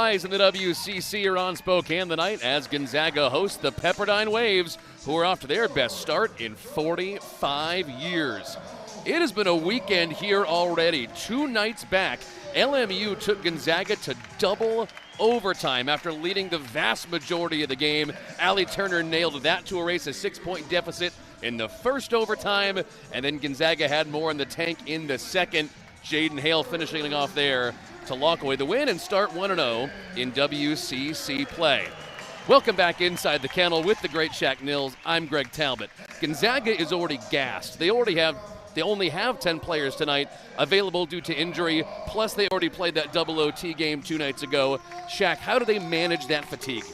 eyes in the WCC are on Spokane tonight as Gonzaga hosts the Pepperdine Waves, who are off to their best start in 45 years. It has been a weekend here already. 2 nights back, LMU took Gonzaga to double overtime after leading the vast majority of the game. Allie Turner nailed that to erase a 6-point deficit in the first overtime, and then Gonzaga had more in the tank in the second. Jaden Hale finishing off there to lock away the win and start 1-0 in WCC play. Welcome back inside the kennel with the great Shaq Nils. I'm Greg Talbot. Gonzaga is already gassed. They only have 10 players tonight available due to injury, plus they already played that double OT game 2 nights ago. Shaq, how do they manage that fatigue?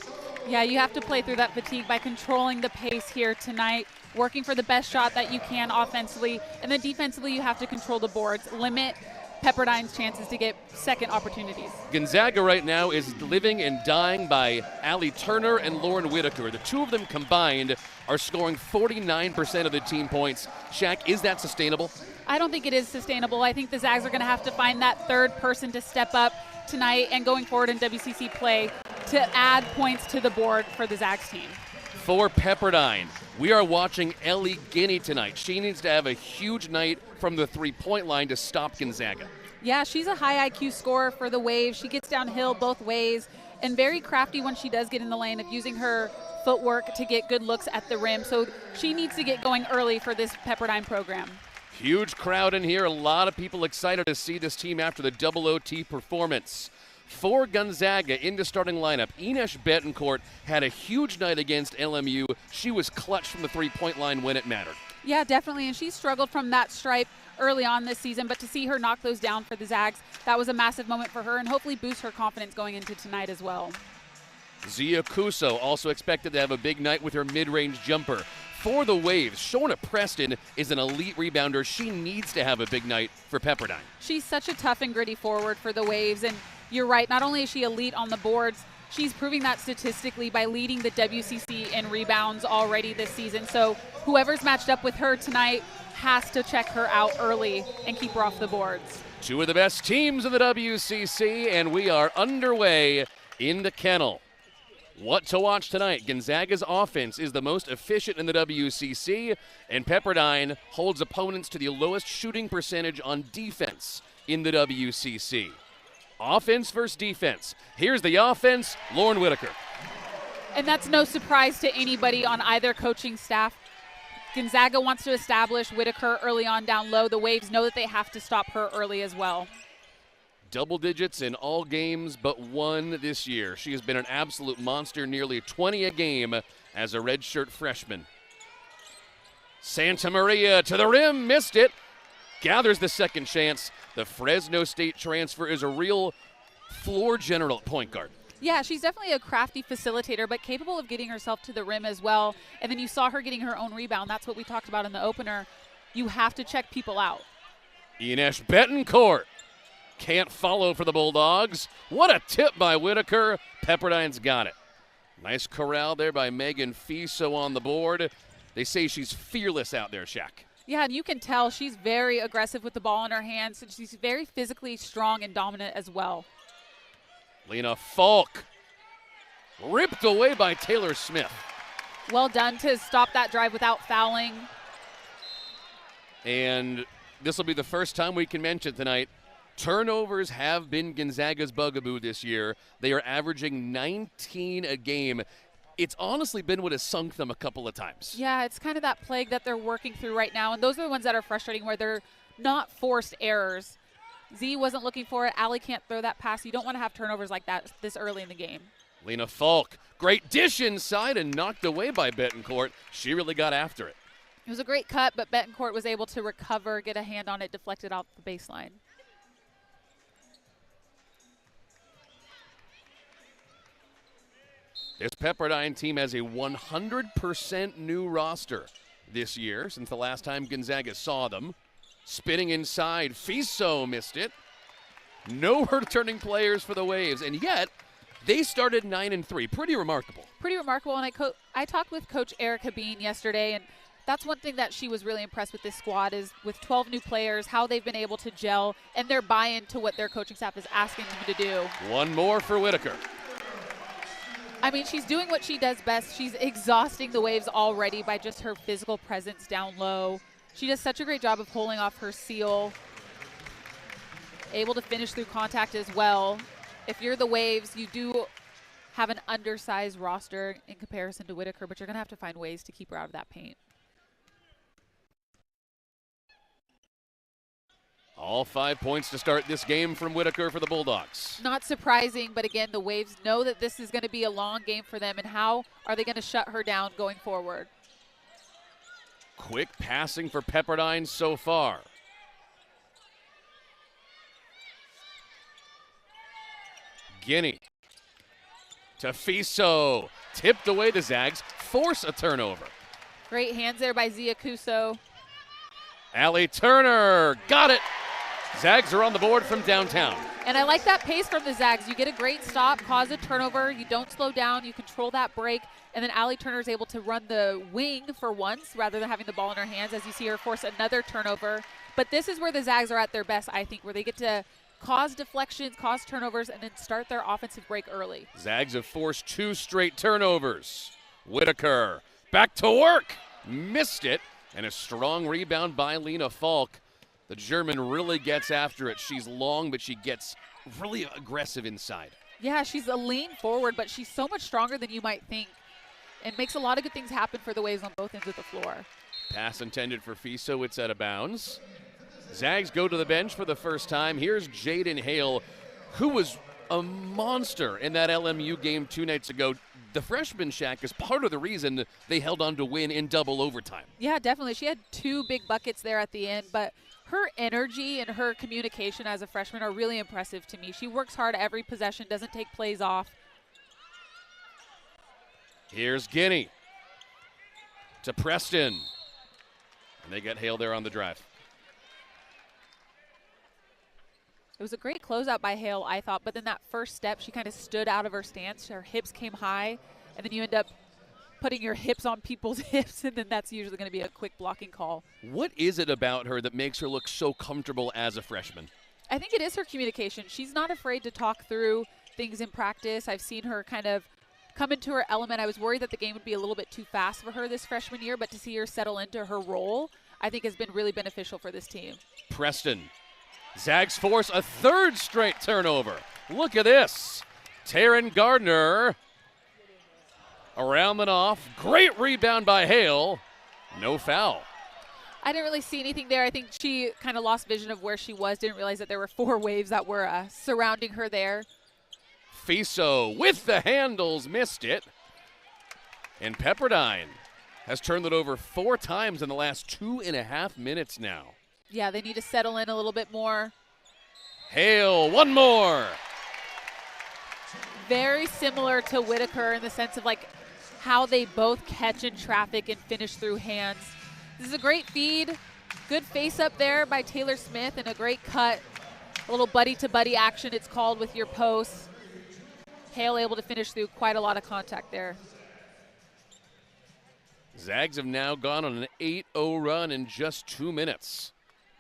Yeah, you have to play through that fatigue by controlling the pace here tonight, working for the best shot that you can offensively, and then defensively you have to control the boards, limit Pepperdine's chances to get second opportunities. Gonzaga right now is living and dying by Allie Turner and Lauren Whitaker. The two of them combined are scoring 49% of the team points. Shaq, is that sustainable? I don't think it is sustainable. I think the Zags are going to have to find that third person to step up tonight and going forward in WCC play to add points to the board for the Zags team. For Pepperdine, we are watching Ellie Guinea tonight. She needs to have a huge night from the three-point line to stop Gonzaga. Yeah, she's a high IQ scorer for the Waves. She gets downhill both ways and very crafty when she does get in the lane of using her footwork to get good looks at the rim. So she needs to get going early for this Pepperdine program. Huge crowd in here. A lot of people excited to see this team after the double OT performance. For Gonzaga in the starting lineup, Ines Betancourt had a huge night against LMU. She was clutch from the three-point line when it mattered. Yeah, definitely, and she struggled from that stripe early on this season, but to see her knock those down for the Zags, that was a massive moment for her and hopefully boost her confidence going into tonight as well. Zia Kuso also expected to have a big night with her mid-range jumper. For the Waves, Shawna Preston is an elite rebounder. She needs to have a big night for Pepperdine. She's such a tough and gritty forward for the Waves, and you're right, not only is she elite on the boards, she's proving that statistically by leading the WCC in rebounds already this season. So whoever's matched up with her tonight has to check her out early and keep her off the boards. 2 of the best teams in the WCC, and we are underway in the kennel. What to watch tonight? Gonzaga's offense is the most efficient in the WCC, and Pepperdine holds opponents to the lowest shooting percentage on defense in the WCC. Offense versus defense. Here's the offense, Lauren Whitaker. And that's no surprise to anybody on either coaching staff. Gonzaga wants to establish Whitaker early on down low. The Waves know that they have to stop her early as well. Double digits in all games but one this year. She has been an absolute monster, nearly 20 a game as a redshirt freshman. Santa Maria to the rim, missed it. Gathers the second chance. The Fresno State transfer is a real floor general at point guard. Yeah, she's definitely a crafty facilitator, but capable of getting herself to the rim as well. And then you saw her getting her own rebound. That's what we talked about in the opener. You have to check people out. Ines Betancourt can't follow for the Bulldogs. What a tip by Whitaker. Pepperdine's got it. Nice corral there by Megan Fiso on the board. They say she's fearless out there, Shaq. Yeah, and you can tell she's very aggressive with the ball in her hands, and she's very physically strong and dominant as well. Lena Falk ripped away by Taylor Smith. Well done to stop that drive without fouling. And this will be the first time we can mention tonight, turnovers have been Gonzaga's bugaboo this year. They are averaging 19 a game. It's honestly been what has sunk them a couple of times. Yeah, it's kind of that plague that they're working through right now, and those are the ones that are frustrating where they're not forced errors. Z wasn't looking for it. Allie can't throw that pass. You don't want to have turnovers like that this early in the game. Lena Falk, great dish inside and knocked away by Betancourt. She really got after it. It was a great cut, but Betancourt was able to recover, get a hand on it, deflected off the baseline. This Pepperdine team has a 100% new roster this year since the last time Gonzaga saw them. Spinning inside, Fiso missed it. No returning players for the Waves, and yet they started 9-3. Pretty remarkable. Pretty remarkable, and I talked with Coach Eric Habeen yesterday, and That's one thing that she was really impressed with this squad is with 12 new players, how they've been able to gel and their buy-in to what their coaching staff is asking them to do. One more for Whitaker. I mean, she's doing what she does best. She's exhausting the Waves already by just her physical presence down low. She does such a great job of pulling off her seal. Able to finish through contact as well. If you're the Waves, you do have an undersized roster in comparison to Whitaker, but you're going to have to find ways to keep her out of that paint. All 5 points to start this game from Whitaker for the Bulldogs. Not surprising, but again, the Waves know that this is going to be a long game for them, and how are they going to shut her down going forward? Quick passing for Pepperdine so far. Guinea to Fiso. Tipped away to Zags. Force a turnover. Great hands there by Zia Kuso. Allie Turner. Got it. Zags are on the board from downtown. And I like that pace from the Zags. You get a great stop, cause a turnover. You don't slow down. You control that break. And then Allie Turner is able to run the wing for once rather than having the ball in her hands, as you see her force another turnover. But this is where the Zags are at their best, I think, where they get to cause deflections, cause turnovers, and then start their offensive break early. Zags have forced 2 straight turnovers. Whitaker back to work. Missed it. And a strong rebound by Lena Falk. The German really gets after it. She's long, but she gets really aggressive inside. Yeah, she's a lean forward, but she's so much stronger than you might think. And makes a lot of good things happen for the Waves on both ends of the floor. Pass intended for Fiso. It's out of bounds. Zags go to the bench for the first time. Here's Jaden Hale, who was a monster in that LMU game 2 nights ago. The freshman, Shaq, is part of the reason they held on to win in double overtime. Yeah, definitely. She had 2 big buckets there at the end, but her energy and her communication as a freshman are really impressive to me. She works hard every possession, doesn't take plays off. Here's Guinea to Preston. And they get Hale there on the drive. It was a great closeout by Hale, I thought, but then that first step, she kind of stood out of her stance. Her hips came high, and then you end up putting your hips on people's hips, and then that's usually going to be a quick blocking call. What is it about her that makes her look so comfortable as a freshman? I think it is her communication. She's not afraid to talk through things in practice. I've seen her kind of come into her element. I was worried that the game would be a little bit too fast for her this freshman year, but to see her settle into her role, I think has been really beneficial for this team. Preston. Zags force a 3rd straight turnover. Look at this. Taryn Gardner around and off. Great rebound by Hale. No foul. I didn't really see anything there. I think she kind of lost vision of where she was, didn't realize that there were 4 Waves that were surrounding her there. Fiso with the handles, missed it. And Pepperdine has turned it over 4 times in the last 2.5 minutes now. Yeah, they need to settle in a little bit more. Hale, one more. Very similar to Whitaker in the sense of like how they both catch in traffic and finish through hands. This is a great feed. Good face up there by Taylor Smith and a great cut. A little buddy-to-buddy action it's called with your posts. Hale able to finish through quite a lot of contact there. Zags have now gone on an 8-0 run in just 2 minutes.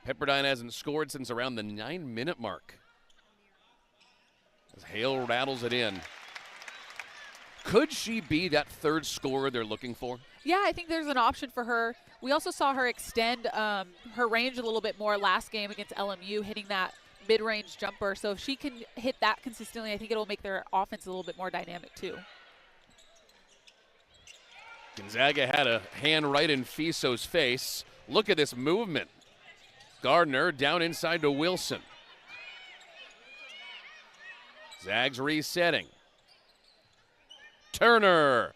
Pepperdine hasn't scored since around the 9-minute mark. As Hale rattles it in. Could she be that 3rd scorer they're looking for? Yeah, I think there's an option for her. We also saw her extend her range a little bit more last game against LMU, hitting that mid-range jumper. So if she can hit that consistently, I think it'll make their offense a little bit more dynamic too. Gonzaga had a hand right in Fiso's face. Look at this movement. Gardner down inside to Wilson. Zags resetting. Turner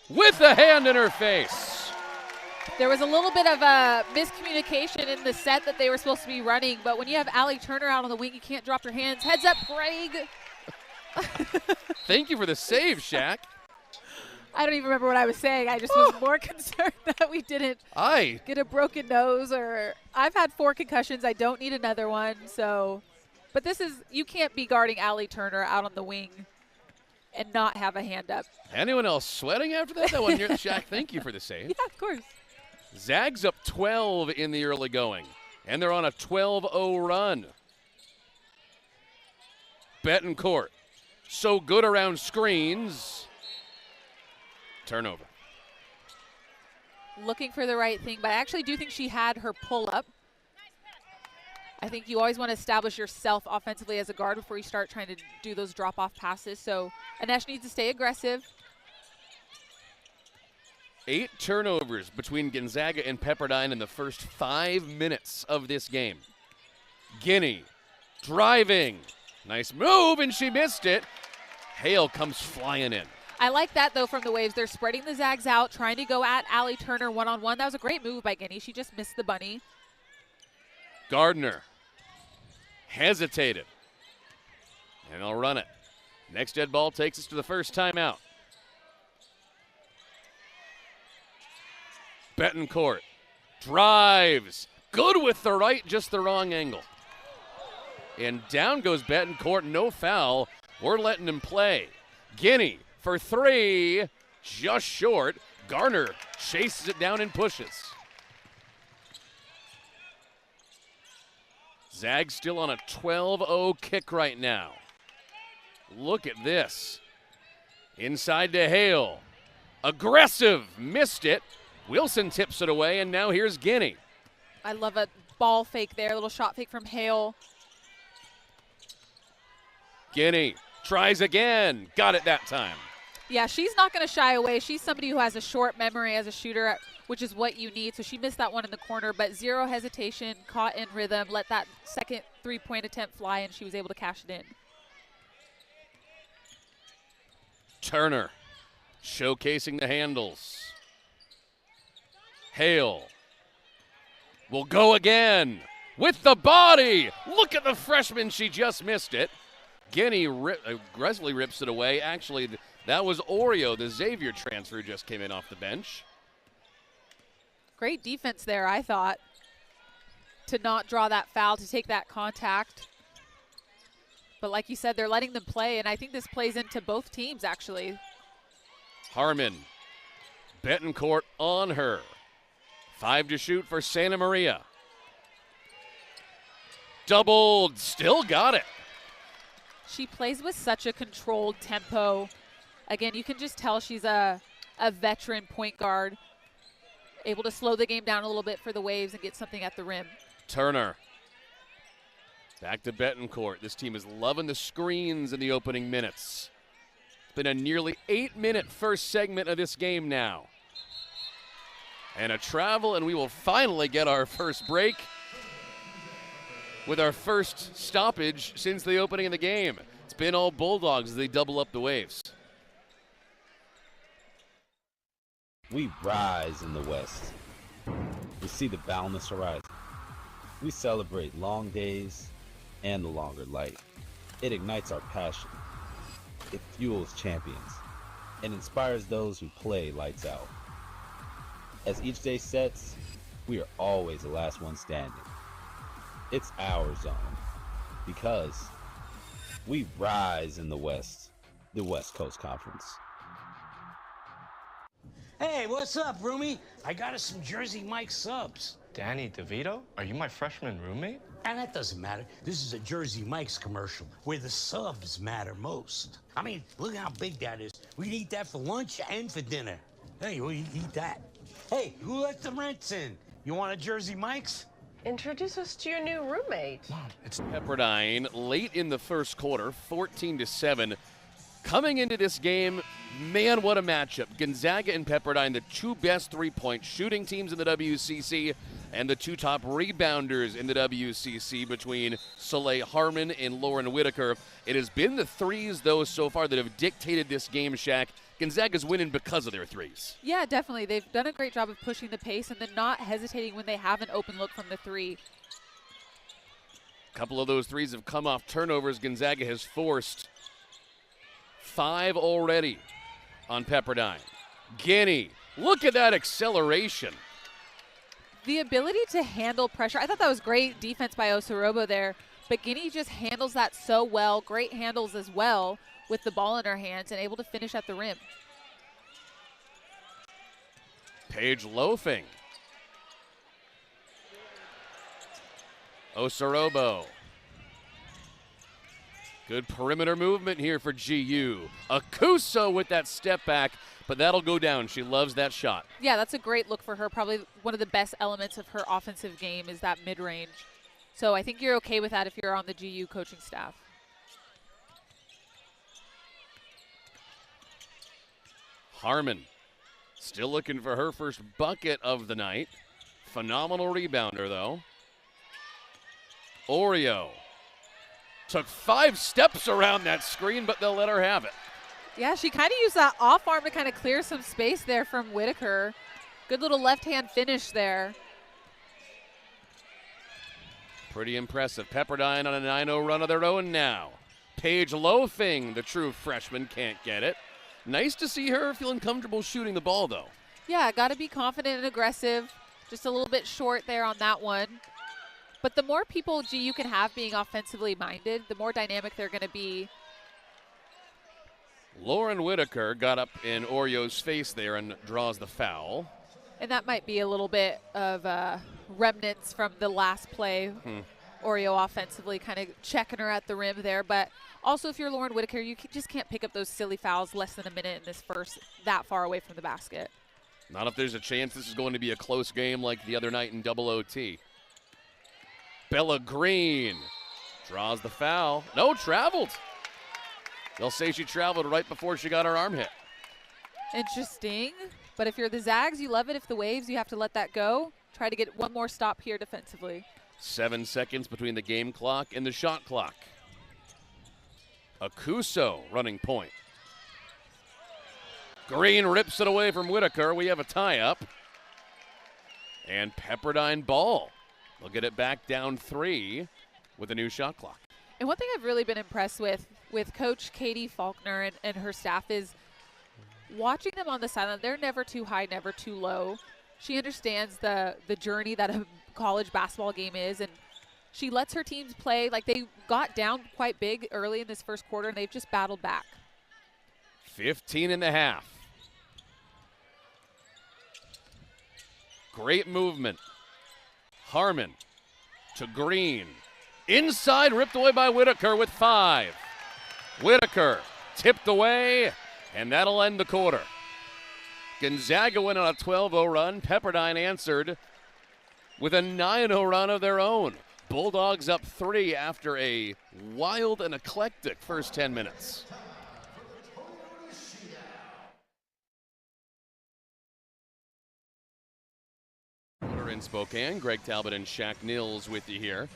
with a hand in her face. There was a little bit of a miscommunication in the set that they were supposed to be running, but when you have Allie Turner out on the wing, you can't drop your hands. Heads up, Greg. Thank you for the save, Shaq. I don't even remember what I was saying. I just was more concerned that we didn't get a broken nose, or I've had 4 concussions. I don't need another one. So, but this is, you can't be guarding Allie Turner out on the wing and not have a hand up. Anyone else sweating after that? That one here, Shaq, thank you for the save. Yeah, of course. Zags up 12 in the early going, and they're on a 12-0 run. Betancourt, so good around screens. Turnover. Looking for the right thing, but I actually do think she had her pull up. I think you always want to establish yourself offensively as a guard before you start trying to do those drop-off passes. So Anesh needs to stay aggressive. 8 turnovers between Gonzaga and Pepperdine in the first 5 minutes of this game. Guinea driving. Nice move, and she missed it. Hale comes flying in. I like that, though, from the Waves. They're spreading the Zags out, trying to go at Allie Turner one-on-one. That was a great move by Guinea. She just missed the bunny. Gardner hesitated, and they'll run it. Next dead ball takes us to the first timeout. Betancourt drives. Good with the right, just the wrong angle. And down goes Betancourt, no foul. We're letting him play. Guinea for 3, just short. Garner chases it down and pushes. Zags still on a 12-0 kick right now. Look at this. Inside to Hale. Aggressive, missed it. Wilson tips it away, and now here's Guinea. I love a ball fake there, a little shot fake from Hale. Guinea tries again. Got it that time. Yeah, she's not going to shy away. She's somebody who has a short memory as a shooter, which is what you need. So she missed that one in the corner, but zero hesitation, caught in rhythm, let that second three-point attempt fly, and she was able to cash it in. Turner showcasing the handles. Hale will go again with the body. Look at the freshman. She just missed it. Guinea aggressively rips it away. Actually, that was Oreo. The Xavier transfer just came in off the bench. Great defense there, I thought, to not draw that foul, to take that contact. But like you said, they're letting them play, and I think this plays into both teams, actually. Harmon, Betancourt on her. 5 to shoot for Santa Maria. Doubled, still got it. She plays with such a controlled tempo. Again, you can just tell she's a veteran point guard, able to slow the game down a little bit for the Waves and get something at the rim. Turner. Back to Betancourt. This team is loving the screens in the opening minutes. It's been a nearly 8-minute first segment of this game now. And a travel, and we will finally get our first break with our first stoppage since the opening of the game. It's been all Bulldogs as they double up the Waves. We rise in the West. We see the boundless horizon. We celebrate long days and the longer light. It ignites our passion. It fuels champions and inspires those who play lights out. As each day sets, we are always the last one standing. It's our zone because we rise in the West, the West Coast Conference. Hey, what's up, roomie? I got us some Jersey Mike subs. Danny DeVito? Are you my freshman roommate? And that doesn't matter. This is a Jersey Mike's commercial where the subs matter most. I mean, look how big that is. We'd eat that for lunch and for dinner. Hey, we eat that. Hey, who let the rents in? You want a Jersey Mike's? Introduce us to your new roommate. Mom, it's Pepperdine late in the first quarter, 14-7. Coming into this game, man, what a matchup. Gonzaga and Pepperdine, the two best three-point shooting teams in the WCC, and the two top rebounders in the WCC between Soleil Harmon and Lauren Whitaker. It has been the threes, though, so far that have dictated this game, Shaq. Gonzaga's winning because of their threes. Yeah, definitely. They've done a great job of pushing the pace and then not hesitating when they have an open look from the three. A couple of those threes have come off turnovers. Gonzaga has forced 5 already on Pepperdine. Guinea, look at that acceleration. The ability to handle pressure. I thought that was great defense by Osorobo there, but Guinea just handles that so well. Great handles as well with the ball in her hands and able to finish at the rim. Paige loafing. Osorobo. Good perimeter movement here for GU. Akuso with that step back, but that'll go down. She loves that shot. Yeah, that's a great look for her. Probably one of the best elements of her offensive game is that mid-range. So I think you're okay with that if you're on the GU coaching staff. Harmon still looking for her first bucket of the night. Phenomenal rebounder, though. Oreo took 5 steps around that screen, but they'll let her have it. Yeah, she kind of used that off arm to kind of clear some space there from Whitaker. Good little left-hand finish there. Pretty impressive. Pepperdine on a 9-0 run of their own now. Paige Loafing, the true freshman, can't get it. Nice to see her feeling comfortable shooting the ball, though. Yeah, got to be confident and aggressive. Just a little bit short there on that one. But the more people GU can have being offensively minded, the more dynamic they're going to be. Lauren Whitaker got up in Oreo's face there and draws the foul. And that might be a little bit of remnants from the last play. Oreo offensively kind of checking her at the rim there. But also, if you're Lauren Whitaker, you just can't pick up those silly fouls less than a minute in this first, that far away from the basket. Not if there's a chance this is going to be a close game like the other night in double OT. Bella Green draws the foul. No, traveled. They'll say she traveled right before she got her arm hit. Interesting. But if you're the Zags, you love it. If the Waves, you have to let that go. Try to get one more stop here defensively. 7 seconds between the game clock and the shot clock. Akuso running point. Green rips it away from Whitaker. We have a tie-up. And Pepperdine ball. They'll get it back down 3 with a new shot clock. And one thing I've really been impressed with Coach Katie Faulkner and her staff is watching them on the sideline. They're never too high, never too low. She understands the journey that a college basketball game is, and she lets her teams play. Like, they got down quite big early in this first quarter, and they've just battled back. 15 and a half. Great movement. Harmon to Green. Inside, ripped away by Whitaker with 5. Whitaker tipped away, and that'll end the quarter. Gonzaga went on a 12-0 run. Pepperdine answered with a 9-0 run of their own. Bulldogs up 3 after a wild and eclectic first 10 minutes. In Spokane, Greg Talbot and Shaq Nils with you here.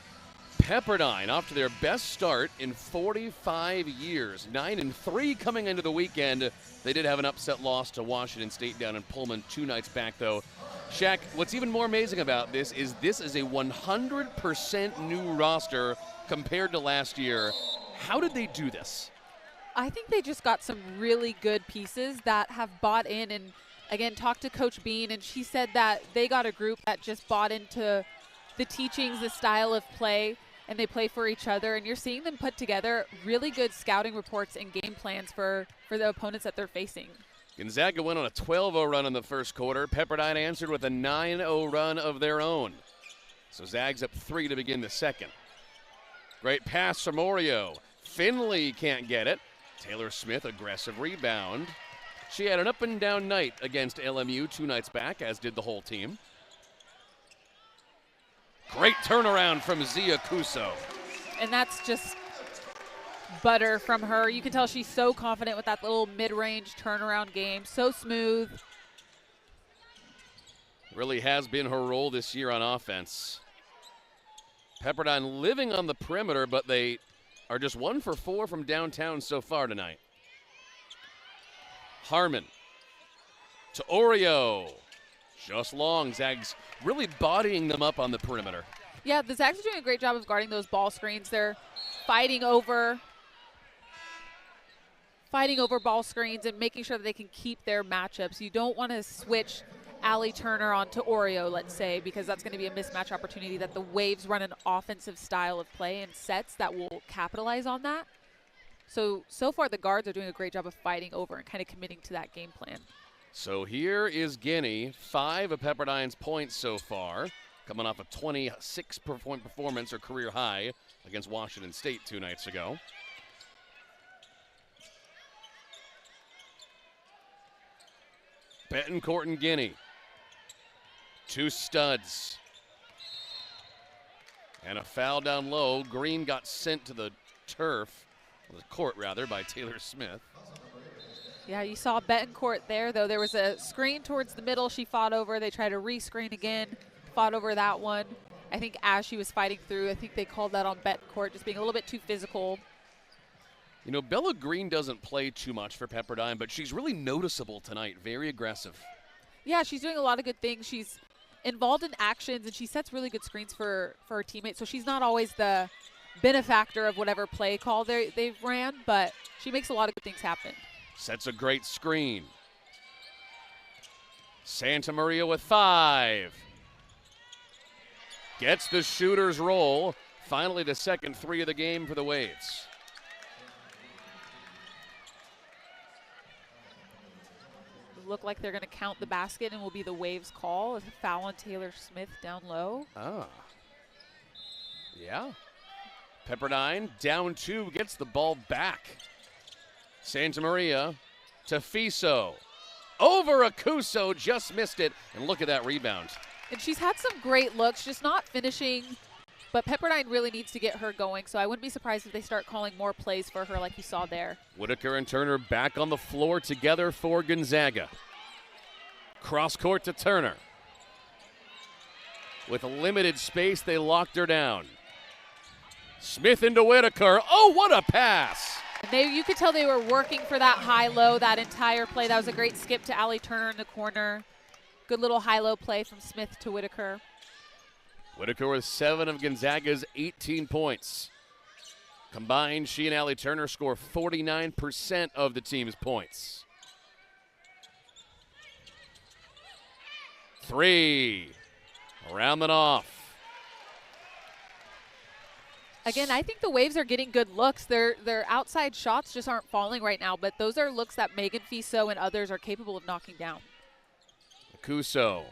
Pepperdine off to their best start in 45 years. 9-3 coming into the weekend. They did have an upset loss to Washington State down in Pullman 2 nights back, though. Shaq, what's even more amazing about this is a 100% new roster compared to last year. How did they do this? I think they just got some really good pieces that have bought in, and again, talked to Coach Bean, and she said that they got a group that just bought into the teachings, the style of play, and they play for each other. And you're seeing them put together really good scouting reports and game plans for the opponents that they're facing. Gonzaga went on a 12-0 run in the first quarter. Pepperdine answered with a 9-0 run of their own. So Zags up 3 to begin the second. Great pass from Oreo. Finley can't get it. Taylor Smith, aggressive rebound. She had an up-and-down night against LMU 2 nights back, as did the whole team. Great turnaround from Zia Kuso. And that's just butter from her. You can tell she's so confident with that little mid-range turnaround game. So smooth. Really has been her role this year on offense. Pepperdine living on the perimeter, but they are just 1 for 4 from downtown so far tonight. Harmon to Oreo. Just long. Zags really bodying them up on the perimeter. Yeah, the Zags are doing a great job of guarding those ball screens. They're fighting over ball screens and making sure that they can keep their matchups. You don't want to switch Allie Turner onto Oreo, let's say, because that's going to be a mismatch opportunity that the Waves run an offensive style of play and sets that will capitalize on that. So far the guards are doing a great job of fighting over and kind of committing to that game plan. So here is Guinea, 5 of Pepperdine's points so far, coming off a 26-point performance, or career high, against Washington State 2 nights ago. Betancourt and Guinea. 2 studs. And a foul down low. Green got sent to the turf, or the court rather, by Taylor Smith. Yeah, you saw Betancourt there, though. There was a screen towards the middle she fought over. They tried to re-screen again, fought over that one. I think as she was fighting through, I think they called that on Betancourt, just being a little bit too physical. You know, Bella Green doesn't play too much for Pepperdine, but she's really noticeable tonight. Very aggressive. Yeah, she's doing a lot of good things. She's involved in actions, and she sets really good screens for her teammates. So she's not always the benefactor of whatever play call they've ran, but she makes a lot of good things happen. Sets a great screen. Santa Maria with 5. Gets the shooter's roll. Finally the second 3 of the game for the Waves. Look like they're going to count the basket and will be the Waves' call. A foul on Taylor Smith down low. Ah. Yeah. Pepperdine down 2, gets the ball back. Santa Maria to Fiso. Over Akuso, just missed it. And look at that rebound. And she's had some great looks, just not finishing. But Pepperdine really needs to get her going, so I wouldn't be surprised if they start calling more plays for her like you saw there. Whitaker and Turner back on the floor together for Gonzaga. Cross court to Turner. With limited space, they locked her down. Smith into Whitaker. Oh, what a pass! And you could tell they were working for that high-low that entire play. That was a great skip to Allie Turner in the corner. Good little high-low play from Smith to Whitaker. Whitaker with 7 of Gonzaga's 18 points. Combined, she and Allie Turner score 49% of the team's points. 3. Around and off. Again, I think the Waves are getting good looks. Their outside shots just aren't falling right now, but those are looks that Megan Fiso and others are capable of knocking down. Akuso.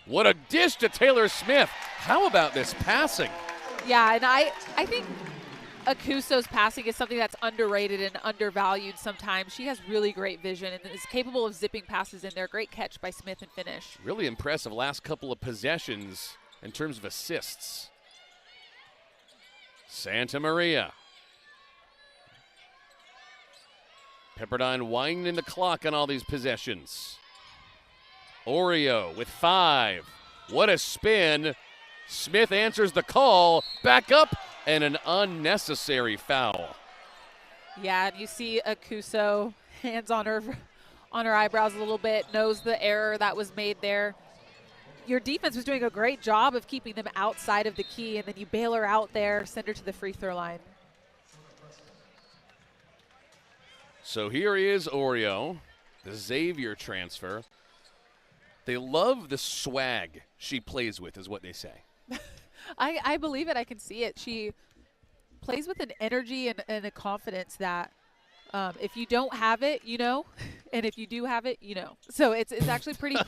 What a dish to Taylor Smith. How about this passing? Yeah, and I think Akuso's passing is something that's underrated and undervalued sometimes. She has really great vision and is capable of zipping passes in there. Great catch by Smith and finish. Really impressive last couple of possessions in terms of assists. Santa Maria. Pepperdine winding the clock on all these possessions. Oreo with 5. What a spin. Smith answers the call. Back up, and an unnecessary foul. Yeah, and you see Akuso, hands on her eyebrows a little bit, knows the error that was made there. Your defense was doing a great job of keeping them outside of the key, and then you bail her out there, send her to the free throw line. So here is Oreo, the Xavier transfer. They love the swag she plays with, is what they say. I believe it. I can see it. She plays with an energy and a confidence that if you don't have it, you know, and if you do have it, you know. So it's actually pretty –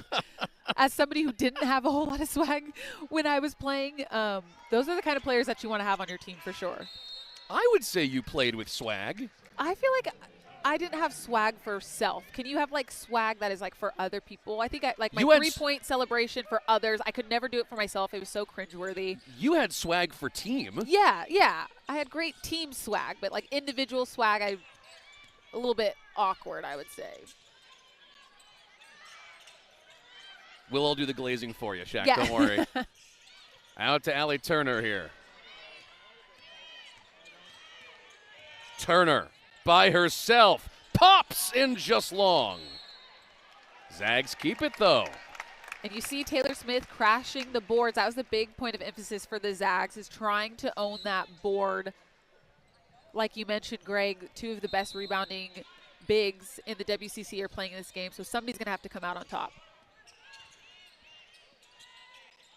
as somebody who didn't have a whole lot of swag when I was playing, those are the kind of players that you want to have on your team for sure. I would say you played with swag. I feel like – I didn't have swag for self. Can you have like swag that is like for other people? I think my 3-point celebration for others. I could never do it for myself. It was so cringeworthy. You had swag for team. Yeah. I had great team swag, but like individual swag, a little bit awkward, I would say. We'll all do the glazing for you, Shaq. Yeah. Don't worry. Out to Allie Turner here. Turner. By herself, pops in just long. Zags keep it though. And you see Taylor Smith crashing the boards. That was the big point of emphasis for the Zags, is trying to own that board. Like you mentioned, Greg, 2 of the best rebounding bigs in the WCC are playing in this game, so somebody's going to have to come out on top.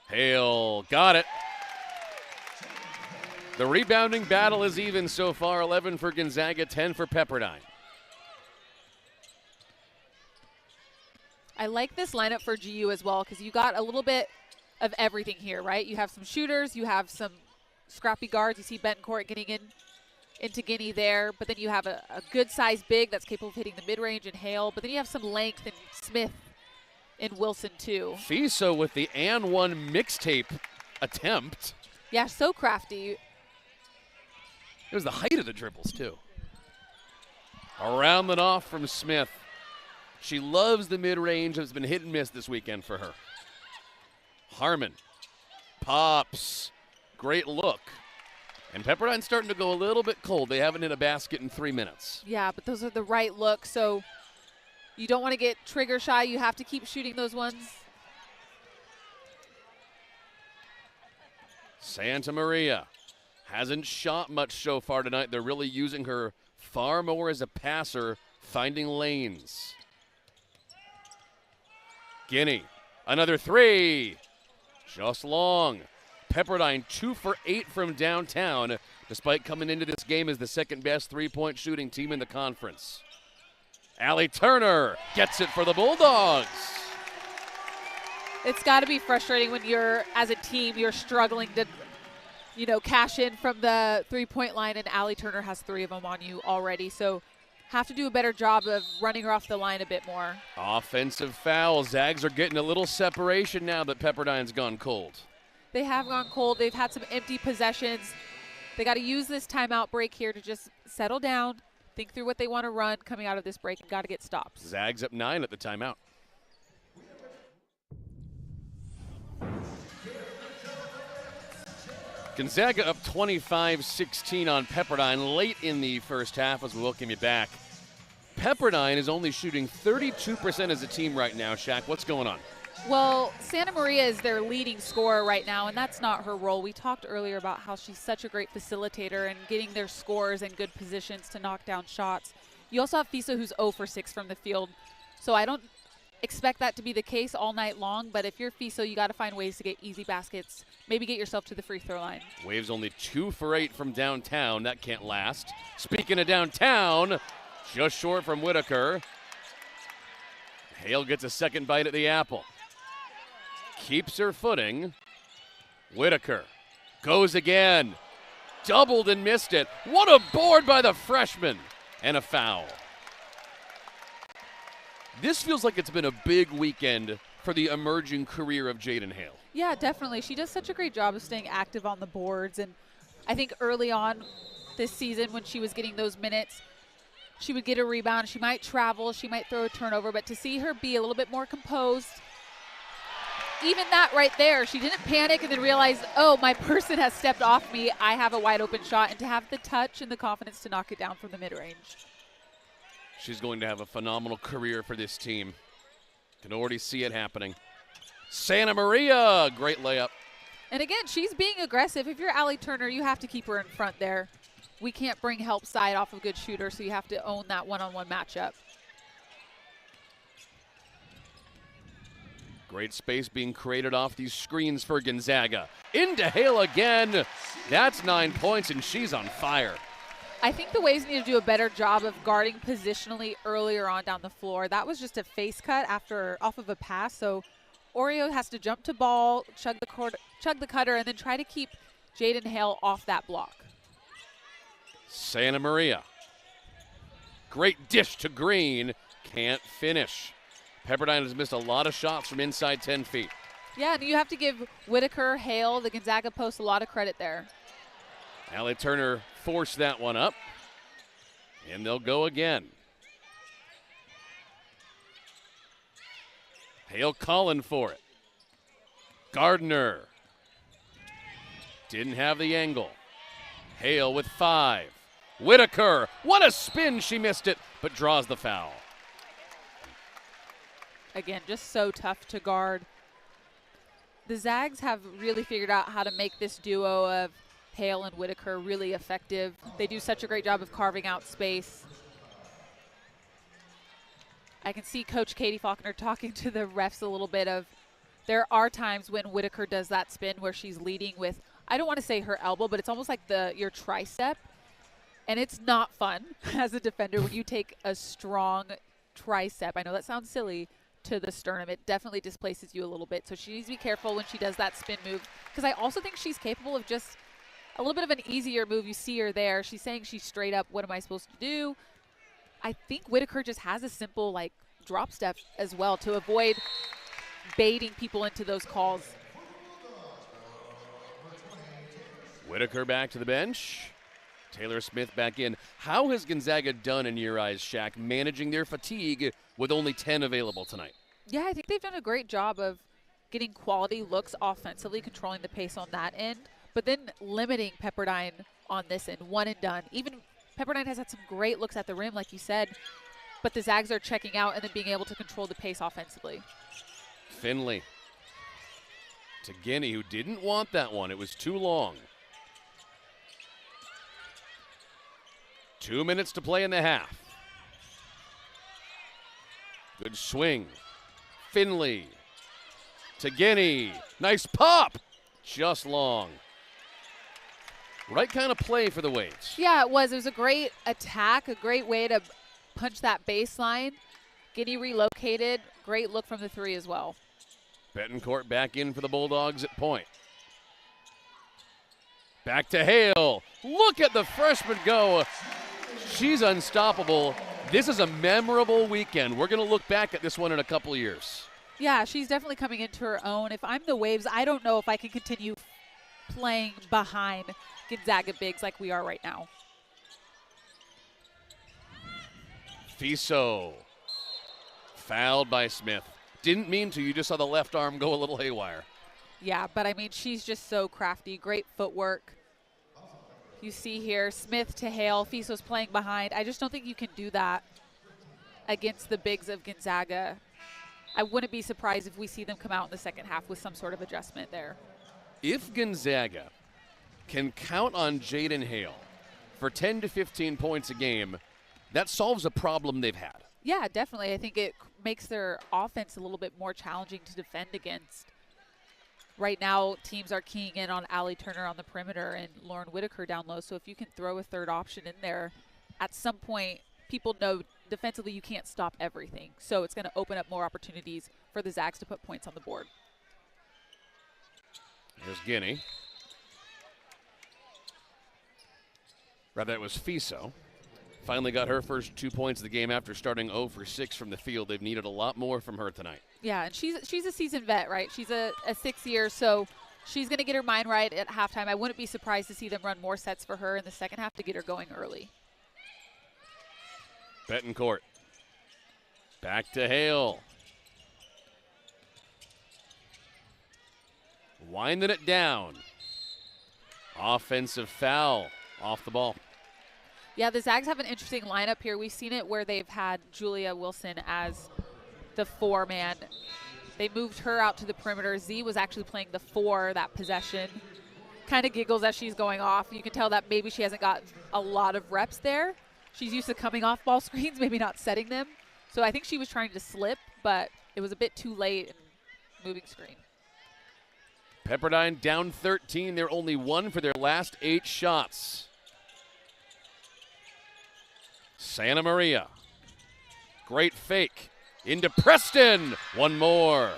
Hale got it. The rebounding battle is even so far, 11 for Gonzaga, 10 for Pepperdine. I like this lineup for GU as well because you got a little bit of everything here, right? You have some shooters, you have some scrappy guards. You see Betancourt getting into Guinea there, but then you have a good-sized big that's capable of hitting the mid-range and Hale, but then you have some length in Smith and Wilson too. Fiso with the and one mixtape attempt. Yeah, so crafty. It was the height of the dribbles too. Around and off from Smith. She loves the mid-range. It's been hit and miss this weekend for her. Harmon pops. Great look. And Pepperdine's starting to go a little bit cold. They haven't hit a basket in 3 minutes. Yeah, but those are the right looks, so you don't want to get trigger shy. You have to keep shooting those ones. Santa Maria hasn't shot much so far tonight. They're really using her far more as a passer, finding lanes. Guinea, another three. Just long. Pepperdine 2 for 8 from downtown, despite coming into this game as the second best three-point shooting team in the conference. Allie Turner gets it for the Bulldogs. It's got to be frustrating when you're, as a team, you're struggling to, cash in from the three-point line, and Allie Turner has 3 of them on you already. So have to do a better job of running her off the line a bit more. Offensive foul. Zags are getting a little separation now that Pepperdine's gone cold. They have gone cold. They've had some empty possessions. They got to use this timeout break here to just settle down, think through what they want to run coming out of this break, and got to get stops. Zags up 9 at the timeout. Gonzaga up 25-16 on Pepperdine late in the first half as we welcome you back. Pepperdine is only shooting 32% as a team right now. Shaq, what's going on? Well, Santa Maria is their leading scorer right now, and that's not her role. We talked earlier about how she's such a great facilitator and getting their scores in good positions to knock down shots. You also have Fiso, who's 0 for 6 from the field. So I don't expect that to be the case all night long, but if you're Fiso, you got to find ways to get easy baskets, maybe get yourself to the free throw line. Waves only 2 for 8 from downtown. That can't last. Speaking of downtown, just short from Whitaker. Hale gets a second bite at the apple. Keeps her footing. Whitaker goes again. Doubled and missed it. What a board by the freshman. And a foul. This feels like it's been a big weekend for the emerging career of Jaden Hale. Yeah, definitely. She does such a great job of staying active on the boards. And I think early on this season when she was getting those minutes, she would get a rebound. She might travel. She might throw a turnover. But to see her be a little bit more composed, even that right there, she didn't panic and then realize, oh, my person has stepped off me. I have a wide open shot. And to have the touch and the confidence to knock it down from the mid-range. She's going to have a phenomenal career for this team. Can already see it happening. Santa Maria, great layup. And again, she's being aggressive. If you're Allie Turner, you have to keep her in front there. We can't bring help side off a good shooter, so you have to own that one-on-one matchup. Great space being created off these screens for Gonzaga. Into Hale again. That's 9 points, and she's on fire. I think the Waves need to do a better job of guarding positionally earlier on down the floor. That was just a face cut off of a pass, so Oreo has to jump to ball, chug the cutter, and then try to keep Jaden Hale off that block. Santa Maria. Great dish to Green. Can't finish. Pepperdine has missed a lot of shots from inside 10 feet. Yeah, and you have to give Whitaker, Hale, the Gonzaga post a lot of credit there. Allie Turner forced that one up. And they'll go again. Hale calling for it. Gardner. Didn't have the angle. Hale with 5. Whitaker. What a spin. She missed it, but draws the foul. Again, just so tough to guard. The Zags have really figured out how to make this duo of Hale and Whitaker really effective. They do such a great job of carving out space. I can see Coach Katie Faulkner talking to the refs a little bit of, there are times when Whitaker does that spin where she's leading with, I don't want to say her elbow, but it's almost like your tricep. And it's not fun as a defender when you take a strong tricep, I know that sounds silly, to the sternum. It definitely displaces you a little bit. So she needs to be careful when she does that spin move, because I also think she's capable of just a little bit of an easier move. You see her there. She's saying she's straight up. What am I supposed to do? I think Whitaker just has a simple like drop step as well to avoid baiting people into those calls. Whitaker back to the bench. Taylor Smith back in. How has Gonzaga done in your eyes, Shaq, managing their fatigue with only 10 available tonight? Yeah, I think they've done a great job of getting quality looks offensively, controlling the pace on that end, but then limiting Pepperdine on this end, one and done. Even Pepperdine has had some great looks at the rim, like you said, but the Zags are checking out and then being able to control the pace offensively. Finley to Guinea, who didn't want that one. It was too long. 2 minutes to play in the half. Good swing. Finley to Guinea. Nice pop. Just long. Right kind of play for the Waves. Yeah, it was. It was a great attack, a great way to punch that baseline. Guinea relocated. Great look from the three as well. Betancourt back in for the Bulldogs at point. Back to Hale. Look at the freshman go. She's unstoppable. This is a memorable weekend. We're going to look back at this one in a couple of years. Yeah, she's definitely coming into her own. If I'm the Waves, I don't know if I can continue playing behind Gonzaga bigs like we are right now. Fiso fouled by Smith. Didn't mean to. You just saw the left arm go a little haywire. Yeah, but I mean, she's just so crafty. Great footwork. You see here, Smith to Hale. Fiso's playing behind. I just don't think you can do that against the bigs of Gonzaga. I wouldn't be surprised if we see them come out in the second half with some sort of adjustment there. If Gonzaga can count on Jaden Hale for 10 to 15 points a game, that solves a problem they've had. Yeah, definitely. I think it makes their offense a little bit more challenging to defend against. Right now, teams are keying in on Allie Turner on the perimeter and Lauren Whitaker down low. So if you can throw a third option in there, at some point, people know defensively you can't stop everything. So it's going to open up more opportunities for the Zags to put points on the board. Here's Guinea. Rather, it was Fiso. Finally got her first 2 points of the game after starting 0 for 6 from the field. They've needed a lot more from her tonight. Yeah, and she's a seasoned vet, right? She's a 6 year, so she's going to get her mind right at halftime. I wouldn't be surprised to see them run more sets for her in the second half to get her going early. Betancourt. Back to Hale. Winding it down. Offensive foul off the ball. Yeah, the Zags have an interesting lineup here. We've seen it where they've had Julia Wilson as the 4-man. They moved her out to the perimeter. Z was actually playing the 4 that possession. Kind of giggles as she's going off. You can tell that maybe she hasn't got a lot of reps there. She's used to coming off ball screens, maybe not setting them. So I think she was trying to slip, but it was a bit too late in moving screen. Pepperdine down 13. They're only 1 for their last 8 shots. Santa Maria. Great fake. Into Preston. One more.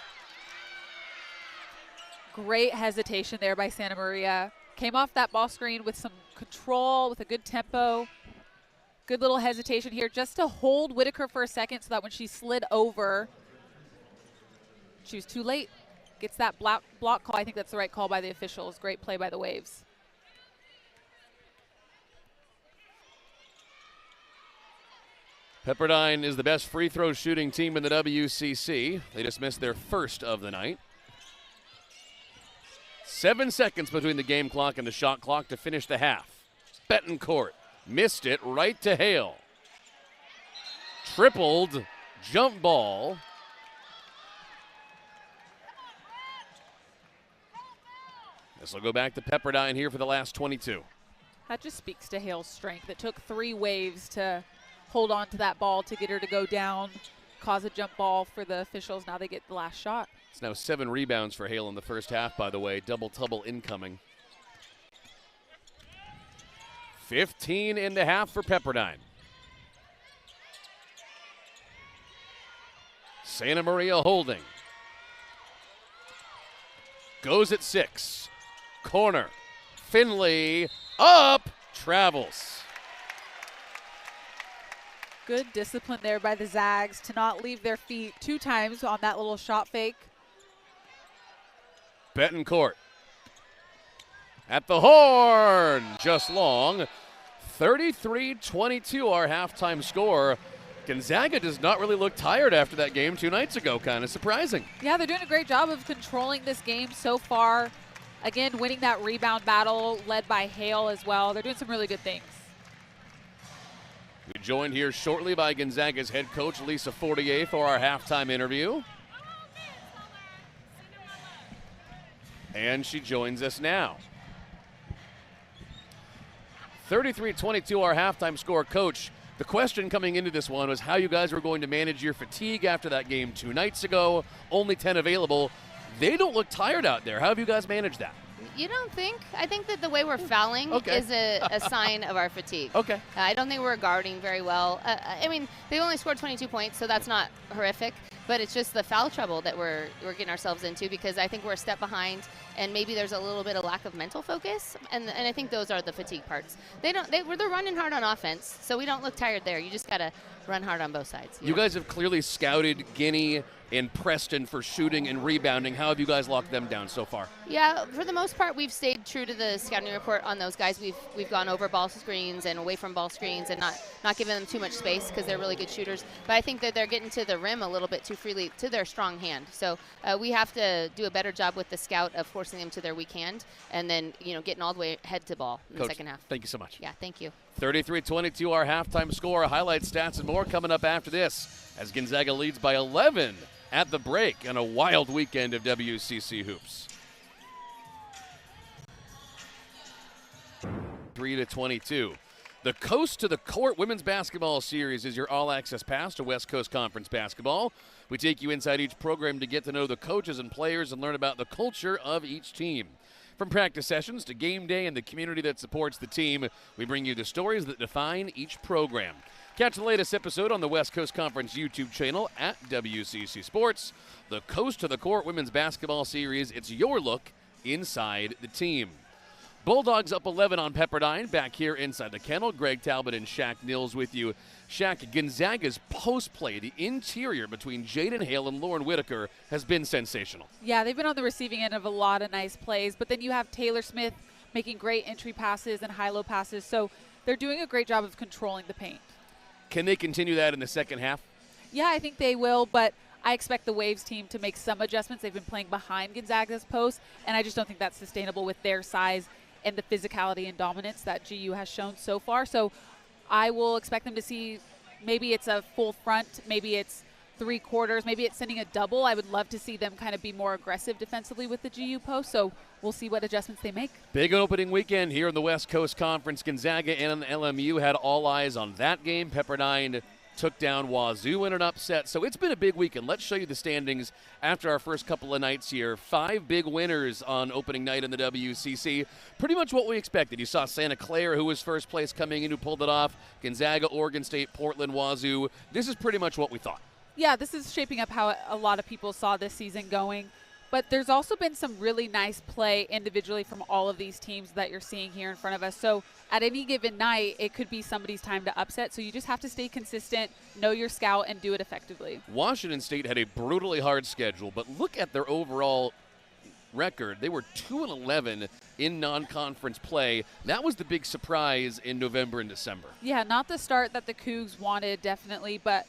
Great hesitation there by Santa Maria. Came off that ball screen with some control, with a good tempo. Good little hesitation here just to hold Whitaker for a second so that when she slid over, she was too late. Gets that block call. I think that's the right call by the officials. Great play by the Waves. Pepperdine is the best free throw shooting team in the WCC. They just missed their first of the night. 7 seconds between the game clock and the shot clock to finish the half. Betancourt missed it right to Hale. Tripled jump ball. This will go back to Pepperdine here for the last 22. That just speaks to Hale's strength. It took 3 Waves to hold on to that ball to get her to go down, cause a jump ball for the officials. Now they get the last shot. It's now 7 rebounds for Hale in the first half, by the way. Double-double incoming. 15 in the half for Pepperdine. Santa Maria holding. Goes at 6. Corner. Finley up. Travels. Good discipline there by the Zags to not leave their feet 2 times on that little shot fake. Betancourt. At the horn. Just long. 33-22 our halftime score. Gonzaga does not really look tired after that game 2 nights ago. Kind of surprising. Yeah, they're doing a great job of controlling this game so far. Again, winning that rebound battle led by Hale as well. They're doing some really good things. We're joined here shortly by Gonzaga's head coach, Lisa Fortier, for our halftime interview. And she joins us now. 33-22 our halftime score. Coach, the question coming into this one was how you guys were going to manage your fatigue after that game 2 nights ago. Only 10 available. They don't look tired out there. How have you guys managed that? You don't think? I think that the way we're fouling is a sign of our fatigue. Okay. I don't think we're guarding very well. I mean, they only scored 22 points, so that's not horrific. But it's just the foul trouble that we're getting ourselves into because I think we're a step behind, and maybe there's a little bit of lack of mental focus, and I think those are the fatigue parts. They're running hard on offense, so we don't look tired there. You just gotta run hard on both sides. You guys have clearly scouted Guinea and Preston for shooting and rebounding. How have you guys locked them down so far? Yeah, for the most part, we've stayed true to the scouting report on those guys. We've gone over ball screens and away from ball screens and not giving them too much space because they're really good shooters. But I think that they're getting to the rim a little bit too freely to their strong hand. So we have to do a better job with the scout of forcing them to their weak hand and then getting all the way head to ball in Coach, the second half. Thank you so much. Yeah, thank you. 33-22 our halftime score. Highlights, stats, and more coming up after this as Gonzaga leads by 11 at the break on a wild weekend of WCC hoops. 3-22. The Coast to the Court Women's Basketball Series is your all-access pass to West Coast Conference basketball. We take you inside each program to get to know the coaches and players and learn about the culture of each team. From practice sessions to game day and the community that supports the team, we bring you the stories that define each program. Catch the latest episode on the West Coast Conference YouTube channel at WCC Sports. The Coast to the Court Women's Basketball Series, it's your look inside the team. Bulldogs up 11 on Pepperdine. Back here inside the kennel, Greg Talbot and Shaq Nils with you. Shaq, Gonzaga's post play, the interior between Jaden Hale and Lauren Whitaker, has been sensational. Yeah, they've been on the receiving end of a lot of nice plays, but then you have Taylor Smith making great entry passes and high-low passes, so they're doing a great job of controlling the paint. Can they continue that in the second half? Yeah, I think they will, but I expect the Waves team to make some adjustments. They've been playing behind Gonzaga's post, and I just don't think that's sustainable with their size and the physicality and dominance that GU has shown so far. So I will expect them to see maybe it's a full front, maybe it's 3/4, maybe it's sending a double. I would love to see them kind of be more aggressive defensively with the GU post, so we'll see what adjustments they make. Big opening weekend here in the West Coast Conference. Gonzaga and LMU had all eyes on that game. Pepperdine took down Wazoo in an upset. So it's been a big weekend. Let's show you the standings after our first couple of nights here. 5 big winners on opening night in the WCC. Pretty much what we expected. You saw Santa Clara, who was first place coming in, who pulled it off. Gonzaga, Oregon State, Portland, Wazoo. This is pretty much what we thought. Yeah, this is shaping up how a lot of people saw this season going. But there's also been some really nice play individually from all of these teams that you're seeing here in front of us. So at any given night, it could be somebody's time to upset. So you just have to stay consistent, know your scout, and do it effectively. Washington State had a brutally hard schedule, but look at their overall record. They were 2-11 in non-conference play. That was the big surprise in November and December. Yeah, not the start that the Cougs wanted, definitely, but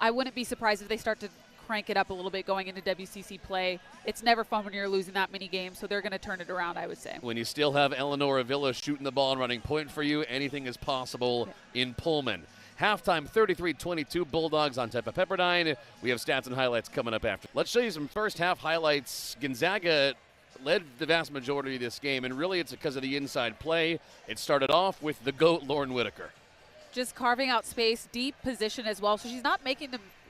I wouldn't be surprised if they start to crank it up a little bit going into WCC play. It's never fun when you're losing that many games, so they're going to turn it around, I would say. When you still have Eleanor Avila shooting the ball and running point for you, anything is possible in Pullman. Halftime 33-22, Bulldogs on top of Pepperdine. We have stats and highlights coming up after. Let's show you some first half highlights. Gonzaga led the vast majority of this game, and really it's because of the inside play. It started off with the GOAT, Lauren Whitaker. Just carving out space, deep position as well, so she's not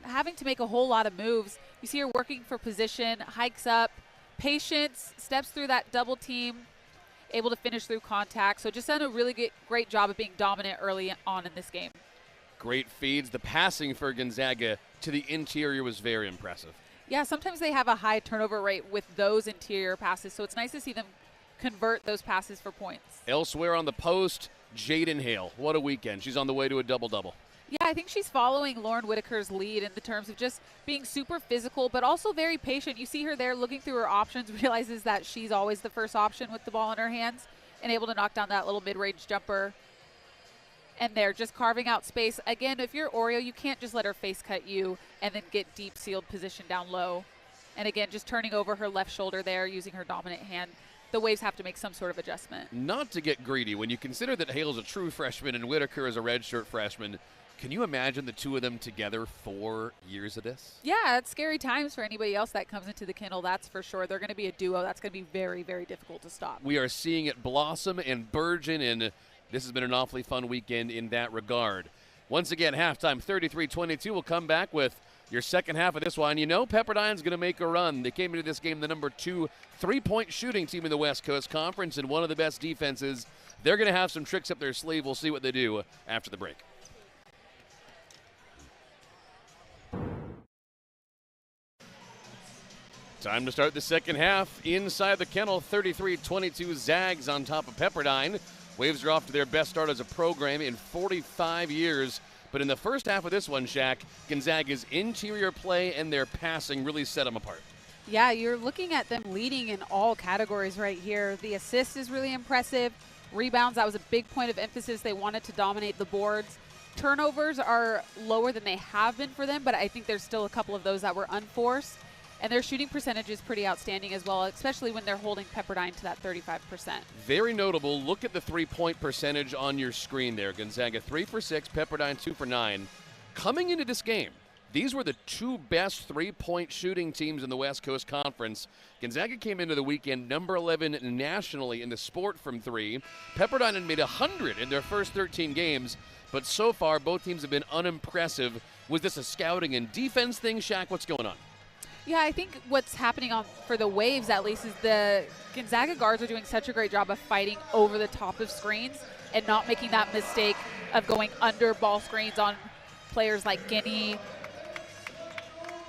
having to make a whole lot of moves. You see her working for position, hikes up, patience, steps through that double team, able to finish through contact. So just done a really great job of being dominant early on in this game. Great feeds. The passing for Gonzaga to the interior was very impressive. Yeah, sometimes they have a high turnover rate with those interior passes, so it's nice to see them convert those passes for points. Elsewhere on the post, Jaden Hale. What a weekend. She's on the way to a double-double. Yeah, I think she's following Lauren Whitaker's lead in the terms of just being super physical, but also very patient. You see her there looking through her options, realizes that she's always the first option with the ball in her hands, and able to knock down that little mid-range jumper. And they're just carving out space. Again, if you're Oreo, you can't just let her face cut you and then get deep sealed position down low. And again, just turning over her left shoulder there, using her dominant hand. The Waves have to make some sort of adjustment. Not to get greedy, when you consider that Hale's a true freshman and Whitaker is a redshirt freshman, can you imagine the two of them together 4 years of this? Yeah, it's scary times for anybody else that comes into the kennel, that's for sure. They're going to be a duo. That's going to be very, very difficult to stop. We are seeing it blossom and burgeon, and this has been an awfully fun weekend in that regard. Once again, halftime 33-22. We'll come back with your second half of this one. You know Pepperdine's going to make a run. They came into this game the number 2 3-point shooting team in the West Coast Conference and one of the best defenses. They're going to have some tricks up their sleeve. We'll see what they do after the break. Time to start the second half. Inside the kennel, 33-22 Zags on top of Pepperdine. Waves are off to their best start as a program in 45 years. But in the first half of this one, Shaq, Gonzaga's interior play and their passing really set them apart. Yeah, you're looking at them leading in all categories right here. The assist is really impressive. Rebounds, that was a big point of emphasis. They wanted to dominate the boards. Turnovers are lower than they have been for them, but I think there's still a couple of those that were unforced. And their shooting percentage is pretty outstanding as well, especially when they're holding Pepperdine to that 35%. Very notable. Look at the three-point percentage on your screen there. Gonzaga 3 for 6, Pepperdine 2 for 9. Coming into this game, these were the two best three-point shooting teams in the West Coast Conference. Gonzaga came into the weekend number 11 nationally in the sport from three. Pepperdine had made 100 in their first 13 games, but so far both teams have been unimpressive. Was this a scouting and defense thing, Shaq? What's going on? Yeah, I think what's happening for the Waves, at least, is the Gonzaga guards are doing such a great job of fighting over the top of screens and not making that mistake of going under ball screens on players like Guinea.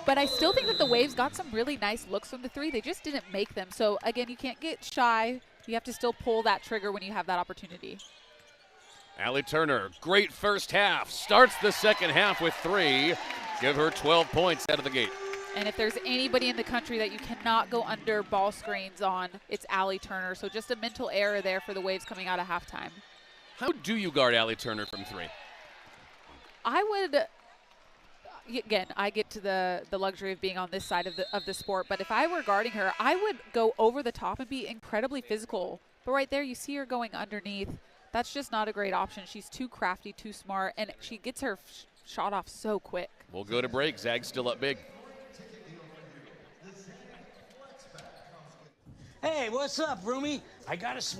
But I still think that the Waves got some really nice looks from the three. They just didn't make them. So, again, you can't get shy. You have to still pull that trigger when you have that opportunity. Allie Turner, great first half. Starts the second half with 3. Give her 12 points out of the gate. And if there's anybody in the country that you cannot go under ball screens on, it's Allie Turner. So just a mental error there for the Waves coming out of halftime. How do you guard Allie Turner from 3? I would, again, I get to the luxury of being on this side of the sport, but if I were guarding her, I would go over the top and be incredibly physical. But right there, you see her going underneath. That's just not a great option. She's too crafty, too smart, and she gets her shot off so quick. We'll go to break. Zag's still up big. Hey, what's up, roomie? I got a...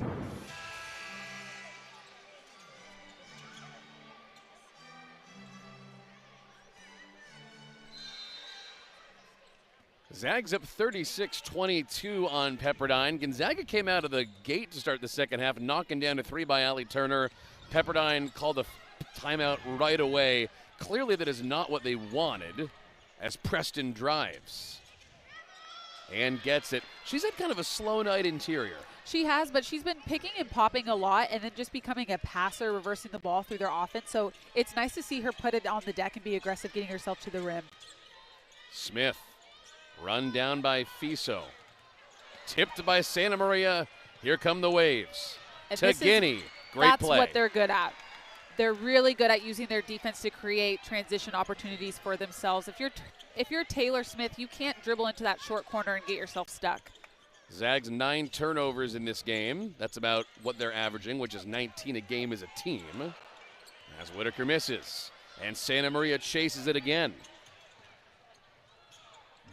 Zags up 36-22 on Pepperdine. Gonzaga came out of the gate to start the second half, knocking down a 3 by Allie Turner. Pepperdine called the timeout right away. Clearly that is not what they wanted as Preston drives and gets it. She's had kind of a slow night interior. She has, but she's been picking and popping a lot and then just becoming a passer, reversing the ball through their offense. So it's nice to see her put it on the deck and be aggressive, getting herself to the rim. Smith, run down by Fiso. Tipped by Santa Maria. Here come the Waves. To Guinea. Great that's play. That's what they're good at. They're really good at using their defense to create transition opportunities for themselves. If you're Taylor Smith, you can't dribble into that short corner and get yourself stuck. Zags 9 turnovers in this game. That's about what they're averaging, which is 19 a game as a team. As Whitaker misses. And Santa Maria chases it again.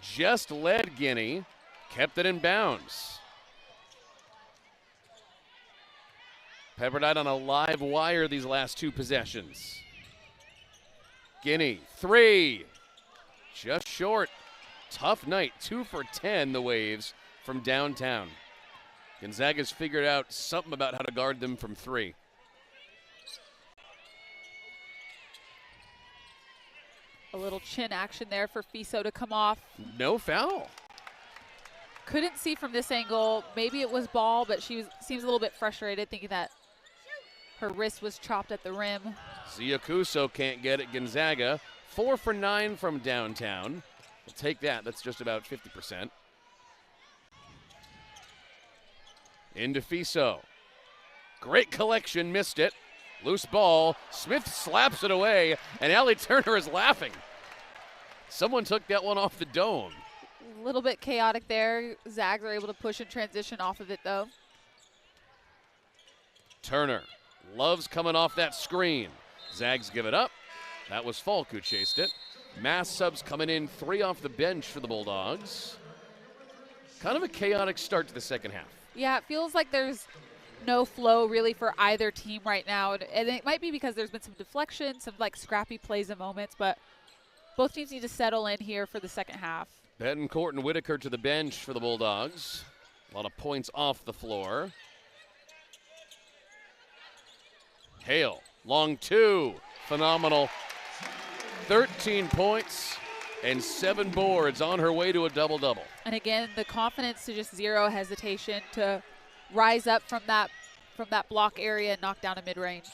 Just led Guinea. Kept it in bounds. Pepperdine on a live wire these last 2 possessions. Guinea, 3. Just short. Tough night. 2 for 10, the Waves from downtown. Gonzaga's figured out something about how to guard them from 3. little chin action there for Fiso to come off. No foul. Couldn't see from this angle. Maybe it was ball, but she seems a little bit frustrated, thinking that her wrist was chopped at the rim. Ziakuso can't get it. Gonzaga 4 for 9 from downtown. We'll take that. That's just about 50%. Into Fiso. Great collection, missed it. Loose ball. Smith slaps it away, and Allie Turner is laughing. Someone took that one off the dome. A little bit chaotic there. Zags are able to push and transition off of it, though. Turner loves coming off that screen. Zags give it up. That was Falk who chased it. Mass subs coming in, 3 off the bench for the Bulldogs. Kind of a chaotic start to the second half. Yeah, it feels like there's no flow really for either team right now. And it might be because there's been some deflection, some like scrappy plays and moments, but both teams need to settle in here for the second half. Betancourt and Whitaker to the bench for the Bulldogs. A lot of points off the floor. Hale, long 2, phenomenal. 13 points and 7 boards, on her way to a double-double. And again, the confidence to just zero hesitation to rise up from that block area and knock down a mid-range.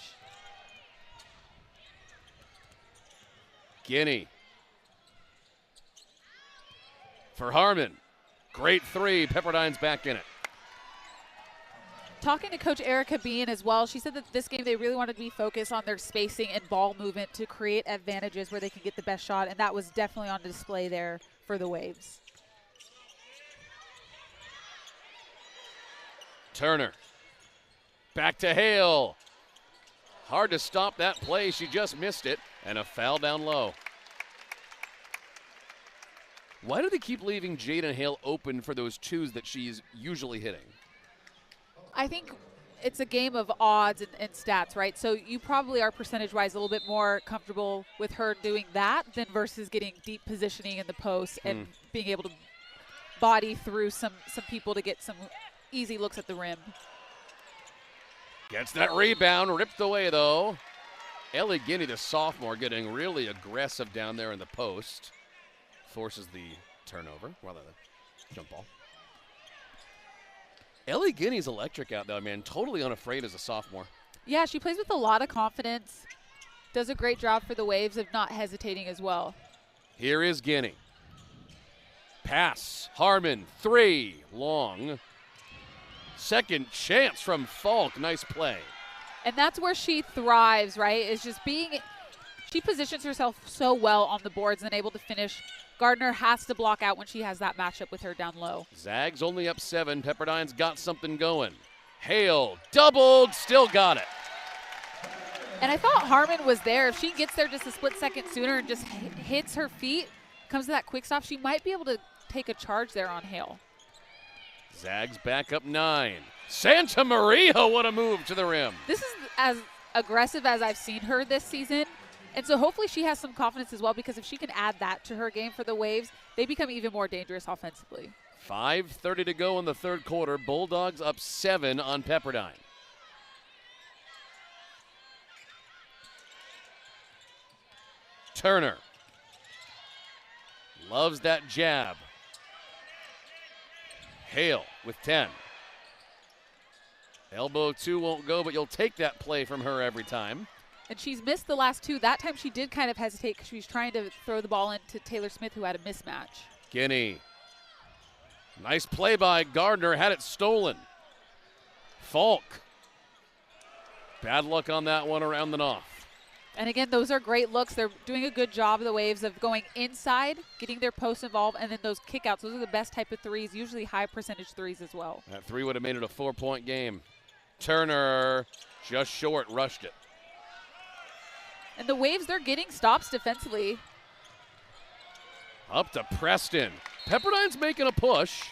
Guinea. For Harmon. Great 3. Pepperdine's back in it. Talking to Coach Erica Bean as well, she said that this game they really wanted to be focused on their spacing and ball movement to create advantages where they can get the best shot, and that was definitely on display there for the Waves. Turner. Back to Hale. Hard to stop that play. She just missed it, and a foul down low. Why do they keep leaving Jaden Hale open for those 2s that she's usually hitting? I think it's a game of odds and stats, right? So you probably are percentage-wise a little bit more comfortable with her doing that than versus getting deep positioning in the post and being able to body through some people to get some easy looks at the rim. Gets that rebound, ripped away though. Ellie Guinea, the sophomore, getting really aggressive down there in the post. Forces the turnover, rather the jump ball. Ellie Guinea's electric out there, man. Totally unafraid as a sophomore. Yeah, she plays with a lot of confidence. Does a great job for the Waves of not hesitating as well. Here is Guinea. Pass. Harmon, 3. Long. Second chance from Falk. Nice play. And that's where she thrives, right? Is just she positions herself so well on the boards and able to finish. Gardner has to block out when she has that matchup with her down low. Zags only up 7. Pepperdine's got something going. Hale doubled, still got it. And I thought Harmon was there. If she gets there just a split second sooner and just hits her feet, comes to that quick stop, she might be able to take a charge there on Hale. Zags back up 9. Santa Maria, what a move to the rim. This is as aggressive as I've seen her this season. And so hopefully she has some confidence as well, because if she can add that to her game for the Waves, they become even more dangerous offensively. 5:30 to go in the third quarter. Bulldogs up 7 on Pepperdine. Turner. Loves that jab. Hale with 10. Elbow 2 won't go, but you'll take that play from her every time. And she's missed the last 2. That time she did kind of hesitate because she was trying to throw the ball into Taylor Smith, who had a mismatch. Guinea. Nice play by Gardner, had it stolen. Falk. Bad luck on that one, around and off. And again, those are great looks. They're doing a good job, the Waves, of going inside, getting their post involved, and then those kickouts. Those are the best type of threes, usually high percentage threes as well. That 3 would have made it a 4-point game. Turner just short, rushed it. And the Waves, they're getting stops defensively. Up to Preston. Pepperdine's making a push.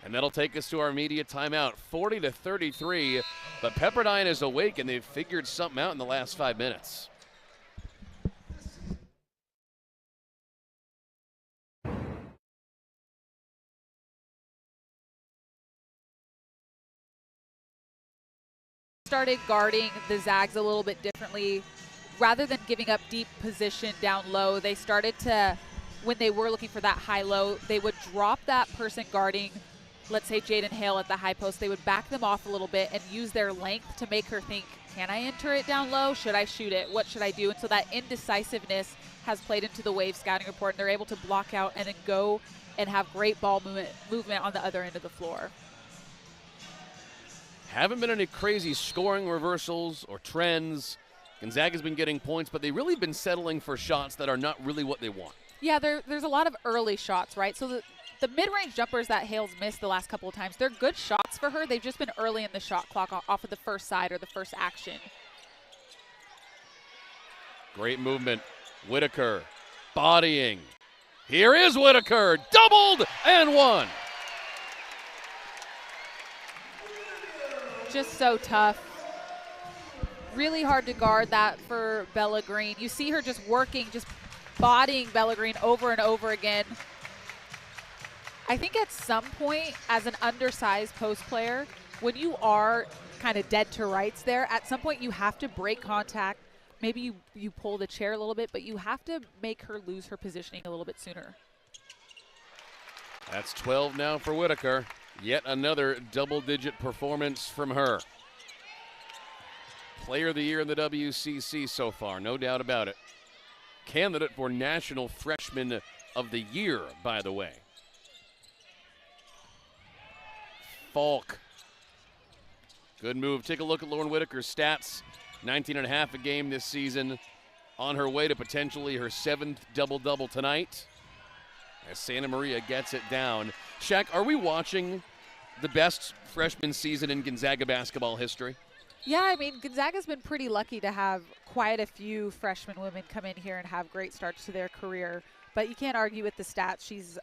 And that'll take us to our immediate timeout, 40-33. But Pepperdine is awake, and they've figured something out in the last 5 minutes. Started guarding the Zags a little bit differently rather than giving up deep position down low, they started to, when they were looking for that high-low, they would drop that person guarding, let's say Jaden Hale at the high post. They would back them off a little bit and use their length to make her think, can I enter it down low? Should I shoot it? What should I do? And so that indecisiveness has played into the Wave scouting report, and they're able to block out and then go and have great ball movement on the other end of the floor. Haven't been any crazy scoring reversals or trends. Gonzaga's been getting points, but they've really been settling for shots that are not really what they want. Yeah, there's a lot of early shots, right? So the mid-range jumpers that Hale's missed the last couple of times, they're good shots for her. They've just been early in the shot clock off of the first side or the first action. Great movement. Whitaker bodying. Here is Whitaker. Doubled and one. Just so tough. Really hard to guard that for Bella Green. You see her just working, just bodying Bella Green over and over again. I think at some point, as an undersized post player, when you are kind of dead to rights there, at some point you have to break contact. Maybe you pull the chair a little bit, but you have to make her lose her positioning a little bit sooner. That's 12 now for Whitaker. Yet another double-digit performance from her. Player of the Year in the WCC so far, no doubt about it. Candidate for National Freshman of the Year, by the way. Falk. Good move. Take a look at Lauren Whitaker's stats. 19.5 a game this season. On her way to potentially her 7th double-double tonight. As Santa Maria gets it down. Shaq, are we watching the best freshman season in Gonzaga basketball history? Yeah, I mean, Gonzaga's been pretty lucky to have quite a few freshman women come in here and have great starts to their career. But you can't argue with the stats. She's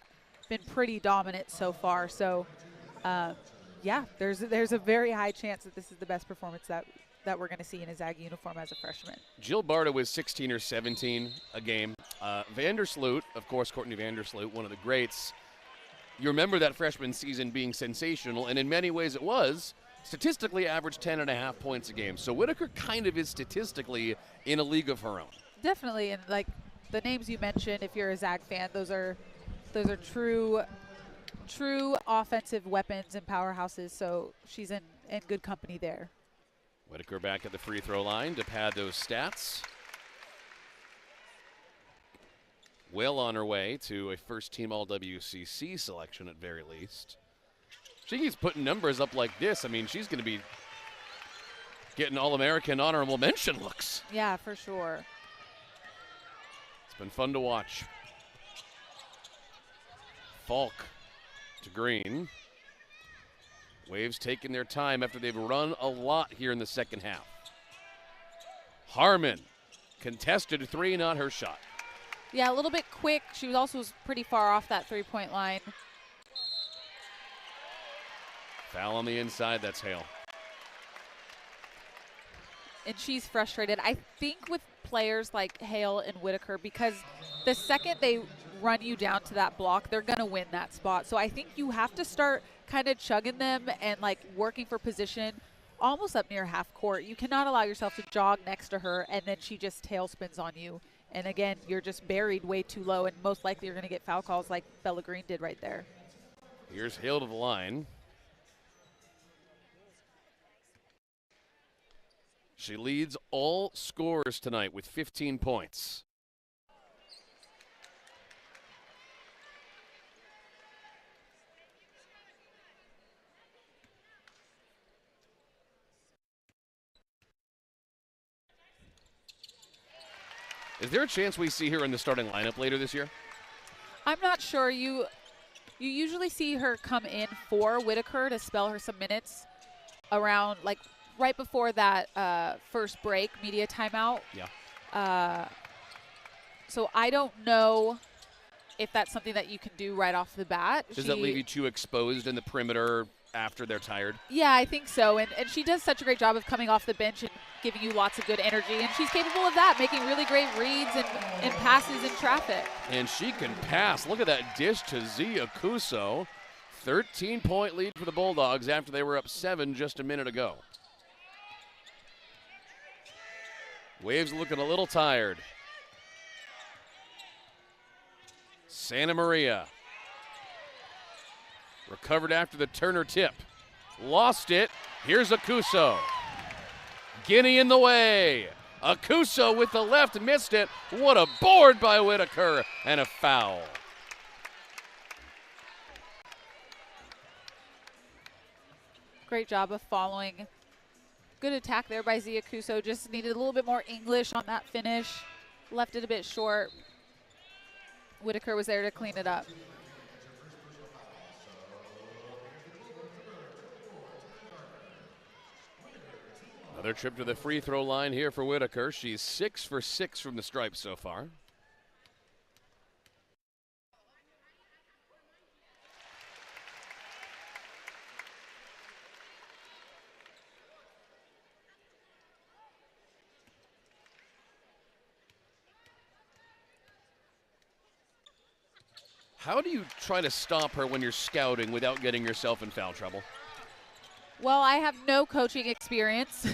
been pretty dominant so far. So, yeah, there's a very high chance that this is the best performance that we're going to see in a Zaga uniform as a freshman. Jill Barta was 16 or 17 a game. Vandersloot, of course, Courtney Vandersloot, one of the greats. You remember that freshman season being sensational, and in many ways it was. Statistically averaged 10.5 points a game. So Whitaker kind of is statistically in a league of her own. Definitely, and like the names you mentioned, if you're a Zag fan, those are true offensive weapons and powerhouses. So she's in good company there. Whitaker back at the free throw line to pad those stats. Well on her way to a first-team All-WCC selection at very least. She keeps putting numbers up like this. I mean, she's going to be getting All-American honorable mention looks. Yeah, for sure. It's been fun to watch. Falk to Green. Waves taking their time after they've run a lot here in the second half. Harmon, contested three, not her shot. Yeah, a little bit quick. She was also pretty far off that three-point line. Foul on the inside, that's Hale. And she's frustrated. I think with players like Hale and Whitaker, because the second they run you down to that block, they're going to win that spot. So I think you have to start kind of chugging them and like working for position almost up near half court. You cannot allow yourself to jog next to her and then she just tailspins on you. And again, you're just buried way too low, and most likely you're going to get foul calls like Bella Green did right there. Here's Hale to the line. She leads all scorers tonight with 15 points. Is there a chance we see her in the starting lineup later this year? I'm not sure. You usually see her come in for Whitaker to spell her some minutes around like right before that first break, media timeout. Yeah. So I don't know if that's something that you can do right off the bat. Does that leave you too exposed in the perimeter after they're tired? Yeah, I think so. And she does such a great job of coming off the bench and giving you lots of good energy. And she's capable of that, making really great reads and passes in traffic. And she can pass. Look at that dish to Zia Kuso. 13-point lead for the Bulldogs after they were up 7 just a minute ago. Waves looking a little tired. Santa Maria. Recovered after the Turner tip. Lost it. Here's Akuso. Guinea in the way. Akuso with the left, missed it. What a board by Whitaker, and a foul. Great job of following. Good attack there by Zia Akuso. Just needed a little bit more English on that finish. Left it a bit short. Whitaker was there to clean it up. Another trip to the free throw line here for Whitaker. She's 6 for 6 from the stripe so far. How do you try to stop her when you're scouting without getting yourself in foul trouble? Well, I have no coaching experience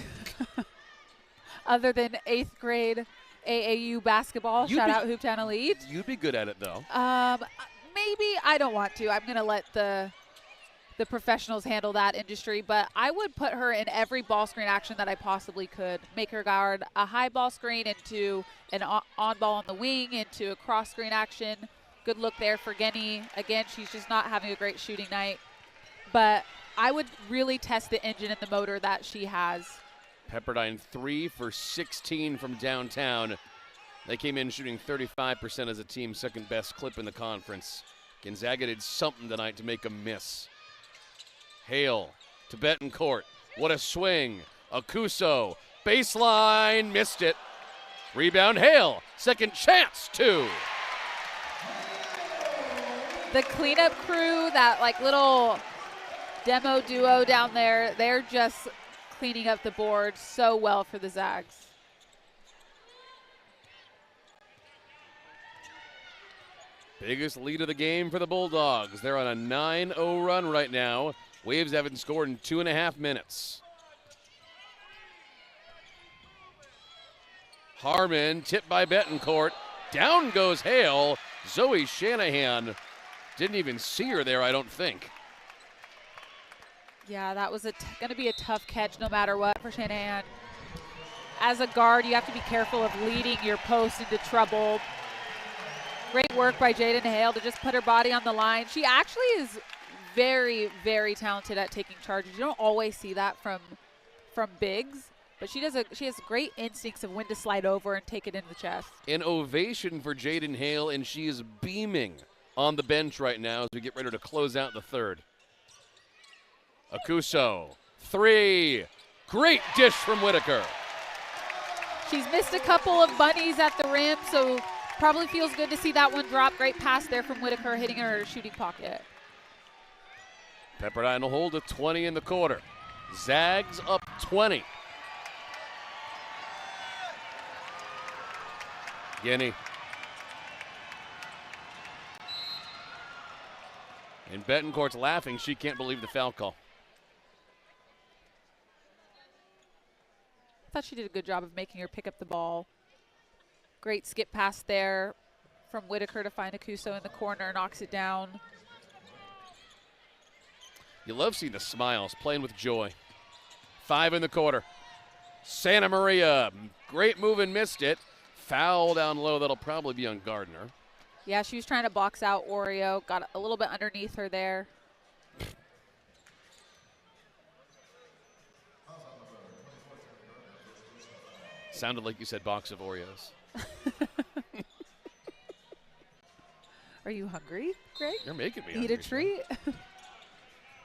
other than 8th grade AAU basketball. Shout out Hooptown Elite. You'd be good at it, though. Maybe. I don't want to. I'm going to let the professionals handle that industry, but I would put her in every ball screen action that I possibly could. Make her guard a high ball screen into an on ball on the wing, into a cross screen action. Good look there for Guinea. Again, she's just not having a great shooting night, but I would really test the engine and the motor that she has. Pepperdine 3 for 16 from downtown. They came in shooting 35% as a team, second best clip in the conference. Gonzaga did something tonight to make them miss. Hale to Betancourt. What a swing. Akuso, baseline, missed it. Rebound Hale, second chance, 2. The cleanup crew, that like little demo duo down there, they're just cleaning up the board so well for the Zags. Biggest lead of the game for the Bulldogs. They're on a 9-0 run right now. Waves haven't scored in 2.5 minutes. Harmon, tipped by Betancourt. Down goes Hale. Zoe Shanahan didn't even see her there, I don't think. Yeah, that was going to be a tough catch no matter what for Shanahan. As a guard, you have to be careful of leading your post into trouble. Great work by Jaden Hale to just put her body on the line. She actually is very, very talented at taking charges. You don't always see that from bigs, but she has great instincts of when to slide over and take it in the chest. An ovation for Jaden Hale, and she is beaming on the bench right now as we get ready to close out the third. Akuso, 3. Great dish from Whitaker. She's missed a couple of bunnies at the rim, so probably feels good to see that one drop. Great pass there from Whitaker, hitting her shooting pocket. Pepperdine will hold a 20 in the quarter. Zags up 20. Guinea. And Betancourt's laughing. She can't believe the foul call. I thought she did a good job of making her pick up the ball. Great skip pass there from Whitaker to find Akuso in the corner, knocks it down. You love seeing the smiles, playing with joy. 5 in the quarter. Santa Maria, great move and missed it. Foul down low, that'll probably be on Gardner. Yeah, she was trying to box out Oreo, got a little bit underneath her there. Sounded like you said box of Oreos. Are you hungry, Greg? You're making me Need hungry. a treat?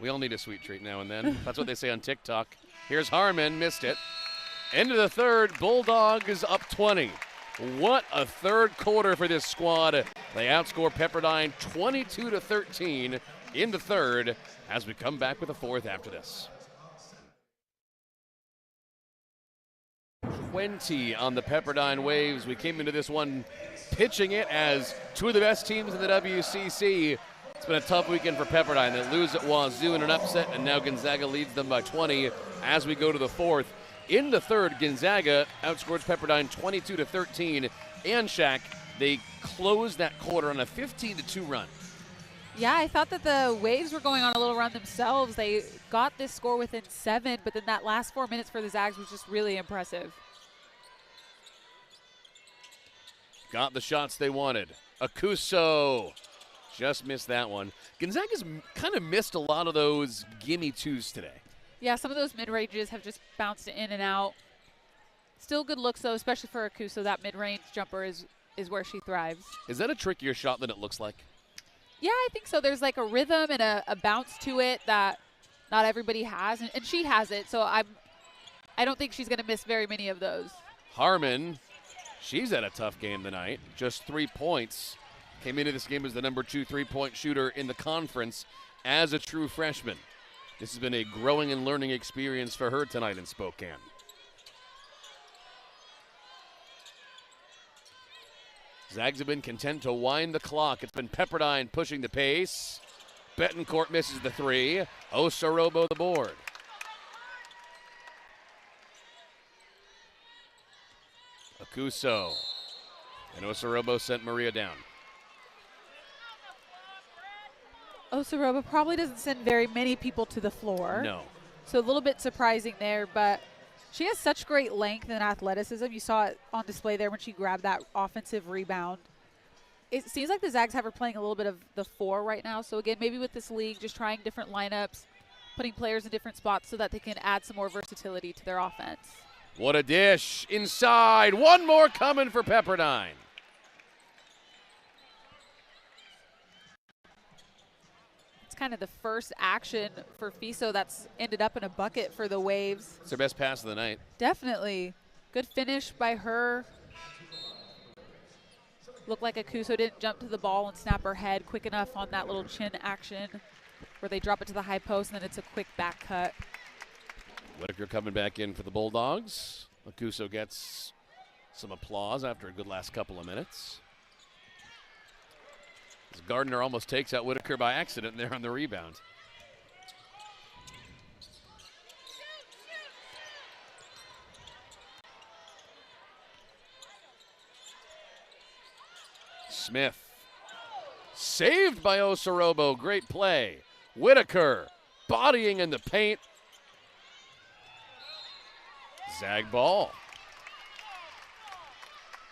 We all need a sweet treat now and then. That's what they say on TikTok. Here's Harmon, missed it. End of the third, Bulldogs up 20. What a third quarter for this squad. They outscore Pepperdine 22-13 in the third as we come back with a fourth after this. 20 on the Pepperdine Waves. We came into this one pitching it as two of the best teams in the WCC. It's been a tough weekend for Pepperdine. They lose at Wazoo in an upset, and now Gonzaga leads them by 20 as we go to the fourth. In the third, Gonzaga outscored Pepperdine 22-13. And Shaq, they closed that quarter on a 15-2 run. Yeah, I thought that the Waves were going on a little run themselves. They got this score within 7, but then that last 4 minutes for the Zags was just really impressive. Got the shots they wanted. Akuso just missed that one. Gonzaga's kind of missed a lot of those gimme twos today. Yeah, some of those mid-ranges have just bounced in and out. Still good looks, though, especially for Akuso. That mid-range jumper is where she thrives. Is that a trickier shot than it looks like? Yeah, I think so. There's like a rhythm and a bounce to it that not everybody has, and she has it. So I don't think she's going to miss very many of those. Harmon, she's had a tough game tonight. Just 3 points. Came into this game as the number 2 3-point shooter in the conference as a true freshman. This has been a growing and learning experience for her tonight in Spokane. Zags have been content to wind the clock. It's been Pepperdine pushing the pace. Betancourt misses the 3. Osorobo the board. Akuso. And Osorobo sent Maria down. Osorobo probably doesn't send very many people to the floor. No. So a little bit surprising there, but she has such great length and athleticism. You saw it on display there when she grabbed that offensive rebound. It seems like the Zags have her playing a little bit of the 4 right now. So, again, maybe with this league, just trying different lineups, putting players in different spots so that they can add some more versatility to their offense. What a dish. Inside. One more coming for Pepperdine. It's kind of the first action for Fiso that's ended up in a bucket for the Waves. It's their best pass of the night. Definitely. Good finish by her. Looked like Akuso didn't jump to the ball and snap her head quick enough on that little chin action where they drop it to the high post and then it's a quick back cut. Whitaker coming back in for the Bulldogs. Akuso gets some applause after a good last couple of minutes. As Gardner almost takes out Whitaker by accident there on the rebound. Smith. Saved by Osorobo. Great play. Whitaker bodying in the paint. Zag ball.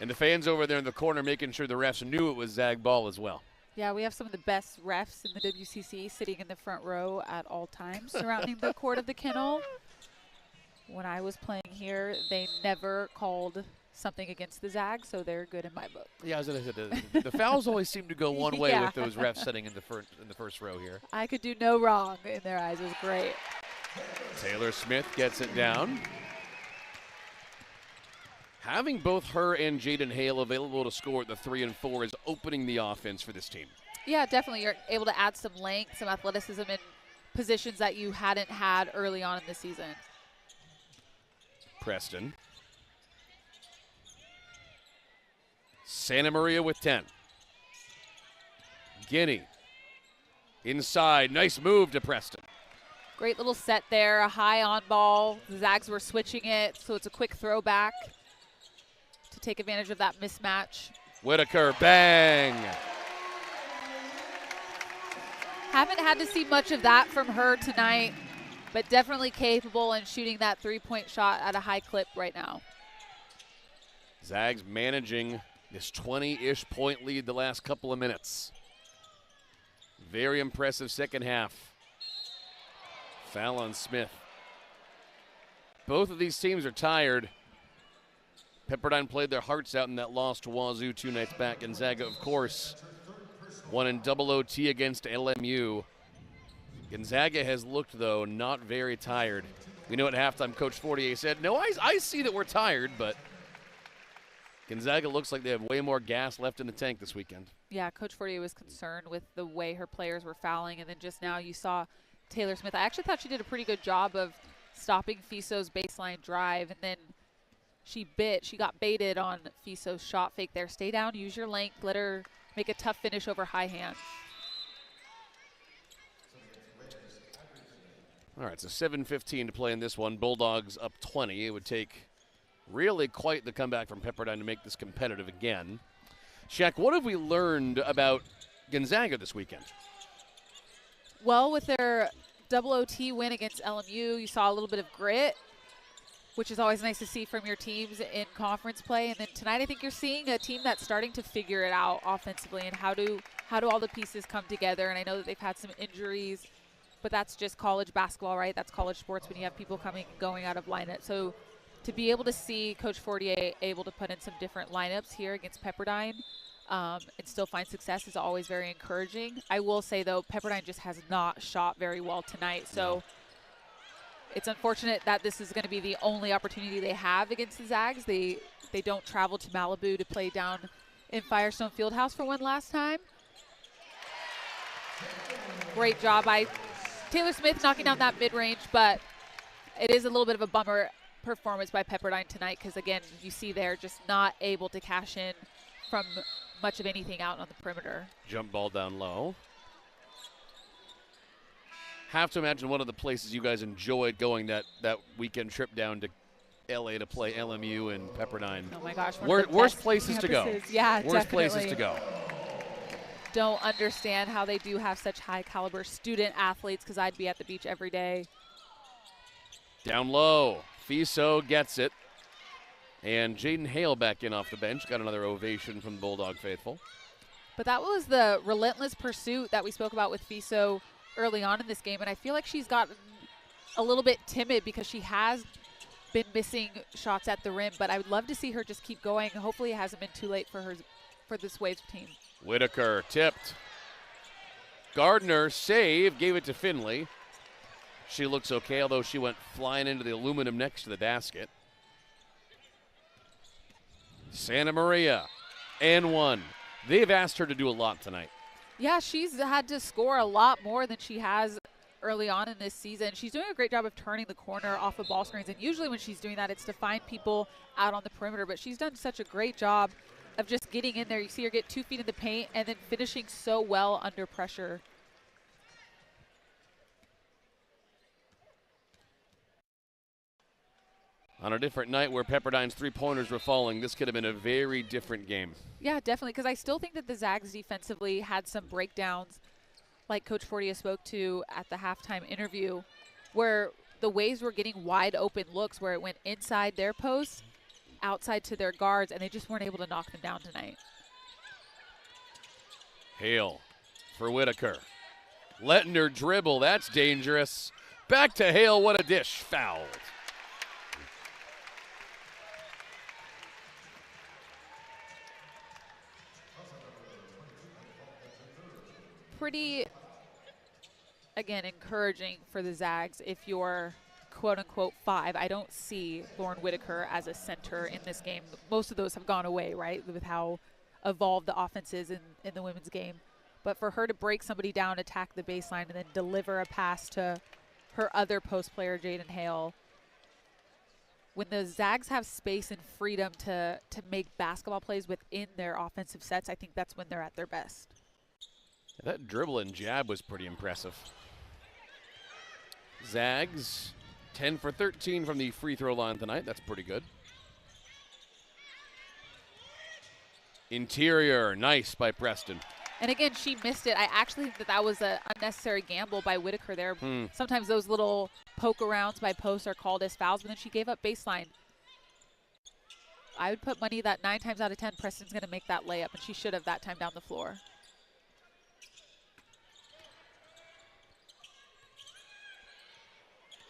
And the fans over there in the corner making sure the refs knew it was Zag ball as well. Yeah, we have some of the best refs in the WCC sitting in the front row at all times surrounding the court of the kennel. When I was playing here, they never called something against the Zags, so they're good in my book. Yeah, as I said, the fouls always seem to go one way Yeah. with those refs sitting in the first row here. I could do no wrong in their eyes. It was great. Taylor Smith gets it down. Having both her and Jaden Hale available to score at the 3 and 4 is opening the offense for this team. Yeah, definitely. You're able to add some length, some athleticism in positions that you hadn't had early on in the season. Preston. Santa Maria with 10. Guinea. Inside. Nice move to Preston. Great little set there, a high on ball. The Zags were switching it, so it's a quick throwback to take advantage of that mismatch. Whitaker, bang. Haven't had to see much of that from her tonight, but definitely capable in shooting that three-point shot at a high clip right now. Zags managing this 20-ish point lead the last couple of minutes. Very impressive second half. Foul on Smith. Both of these teams are tired. Pepperdine played their hearts out in that loss to Wazoo 2 nights back. Gonzaga, of course, won in double OT against LMU. Gonzaga has looked, though, not very tired. We know at halftime Coach Fortier said, no, I see that we're tired, but Gonzaga looks like they have way more gas left in the tank this weekend. Yeah, Coach Fortier was concerned with the way her players were fouling, and then just now you saw Taylor Smith. I actually thought she did a pretty good job of stopping Fiso's baseline drive, and then she got baited on Fiso's shot fake there. Stay down, use your length, let her make a tough finish over high hands. All right, so 7:15 to play in this one. Bulldogs up 20. It would take really quite the comeback from Pepperdine to make this competitive again. Shaq, what have we learned about Gonzaga this weekend? Well, with their double OT win against LMU, you saw a little bit of grit, which is always nice to see from your teams in conference play. And then tonight I think you're seeing a team that's starting to figure it out offensively and how do all the pieces come together. And I know that they've had some injuries, but that's just college basketball, right? That's college sports when you have people coming and going out of lineup. So to be able to see Coach Fortier able to put in some different lineups here against Pepperdine and still find success is always very encouraging. I will say, though, Pepperdine just has not shot very well tonight. So it's unfortunate that this is going to be the only opportunity they have against the Zags. They don't travel to Malibu to play down in Firestone Fieldhouse for one last time. Great job by Taylor Smith knocking down that mid-range, but it is a little bit of a bummer performance by Pepperdine tonight because, again, you see they're just not able to cash in from much of anything out on the perimeter. Jump ball down low. Have to imagine one of the places you guys enjoyed going that weekend trip down to LA to play LMU and Pepperdine. Oh my gosh, worst places to go. Yeah, worst places to go. Don't understand how they do have such high caliber student athletes because I'd be at the beach every day. Down low, Fiso gets it. And Jaden Hale back in off the bench. Got another ovation from the Bulldog faithful. But that was the relentless pursuit that we spoke about with Fiso early on in this game. And I feel like she's gotten a little bit timid because she has been missing shots at the rim. But I would love to see her just keep going. Hopefully it hasn't been too late for this Waves team. Whitaker tipped. Gardner save, gave it to Finley. She looks okay, although she went flying into the aluminum next to the basket. Santa Maria, and one. They've asked her to do a lot tonight. Yeah, she's had to score a lot more than she has early on in this season. She's doing a great job of turning the corner off of ball screens, and usually when she's doing that, it's to find people out on the perimeter, but she's done such a great job of just getting in there. You see her get 2 feet in the paint and then finishing so well under pressure. On a different night where Pepperdine's three-pointers were falling, this could have been a very different game. Yeah, definitely, because I still think that the Zags defensively had some breakdowns, like Coach Fortier spoke to at the halftime interview, where the Waves were getting wide open looks where it went inside their post, outside to their guards, and they just weren't able to knock them down tonight. Hale for Whitaker. Letting her dribble, that's dangerous. Back to Hale, what a dish, fouled. Pretty, again, encouraging for the Zags if you're quote-unquote 5. I don't see Lauren Whitaker as a center in this game. Most of those have gone away, right, with how evolved the offense is in the women's game. But for her to break somebody down, attack the baseline, and then deliver a pass to her other post player, Jaden Hale, when the Zags have space and freedom to make basketball plays within their offensive sets, I think that's when they're at their best. That dribble and jab was pretty impressive. Zags, 10 for 13 from the free throw line tonight. That's pretty good. Interior, nice by Preston. And again, she missed it. I actually think that was an unnecessary gamble by Whitaker there. Sometimes those little poke arounds by posts are called as fouls, but then she gave up baseline. I would put money that 9 times out of 10, Preston's going to make that layup, and she should have that time down the floor.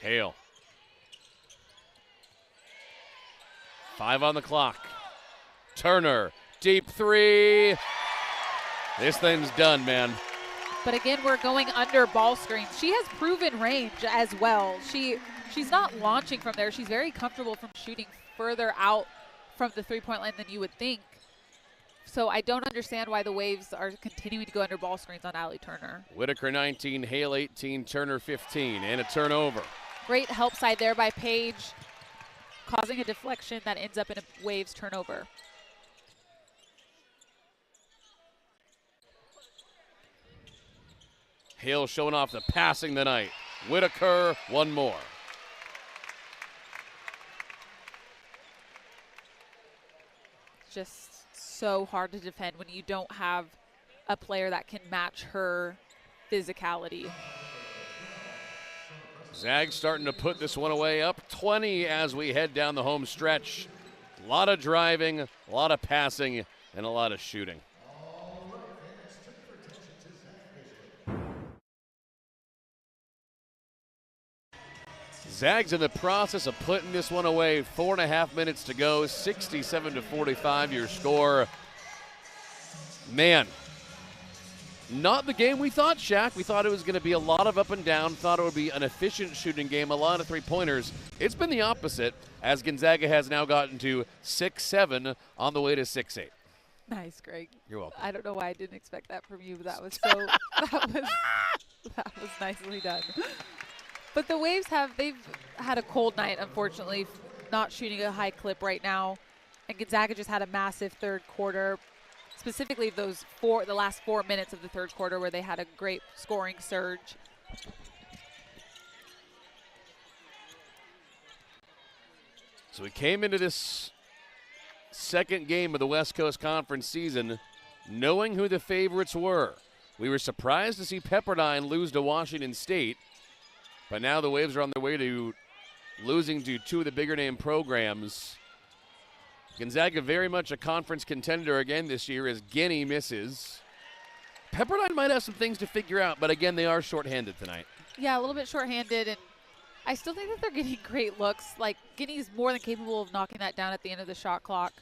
Hale. 5 on the clock. Turner, deep three. This thing's done, man. But again, we're going under ball screens. She has proven range as well. She's not launching from there. She's very comfortable from shooting further out from the three-point line than you would think. So I don't understand why the Waves are continuing to go under ball screens on Allie Turner. Whitaker 19, Hale 18, Turner 15, and a turnover. Great help side there by Paige, causing a deflection that ends up in a Waves turnover. Hale showing off the passing tonight. Whitaker, one more. Just so hard to defend when you don't have a player that can match her physicality. Zags starting to put this one away, up 20 as we head down the home stretch. A lot of driving, a lot of passing, and a lot of shooting. Zags in the process of putting this one away. 4.5 minutes to go. 67-45 your score. Man, not the game we thought, Shaq. We thought it was going to be a lot of up and down. Thought it would be an efficient shooting game, a lot of three-pointers. It's been the opposite, as Gonzaga has now gotten to 6-7 on the way to 6-8. Nice, Greg. You're welcome. I don't know why I didn't expect that from you, but that was so that was nicely done. But the Waves they've had a cold night, unfortunately, not shooting a high clip right now. And Gonzaga just had a massive third quarter, specifically the last 4 minutes of the third quarter where they had a great scoring surge. So we came into this second game of the West Coast Conference season knowing who the favorites were. We were surprised to see Pepperdine lose to Washington State, but now the Waves are on their way to losing to two of the bigger name programs. Gonzaga very much a conference contender again this year as Guinea misses. Pepperdine might have some things to figure out, but again, they are shorthanded tonight. Yeah, a little bit shorthanded, and I still think that they're getting great looks. Like, Guinea's more than capable of knocking that down at the end of the shot clock.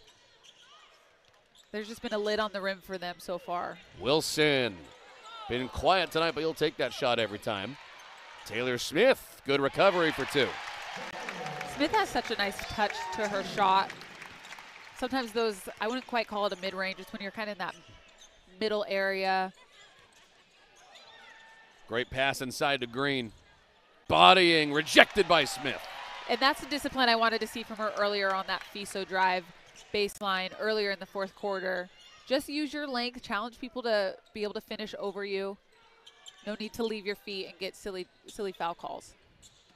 There's just been a lid on the rim for them so far. Wilson, been quiet tonight, but he'll take that shot every time. Taylor Smith, good recovery for two. Smith has such a nice touch to her shot. Sometimes those, I wouldn't quite call it a mid-range. It's when you're kind of in that middle area. Great pass inside to Green. Bodying, rejected by Smith. And that's the discipline I wanted to see from her earlier on that FISO drive baseline earlier in the fourth quarter. Just use your length, challenge people to be able to finish over you. No need to leave your feet and get silly foul calls.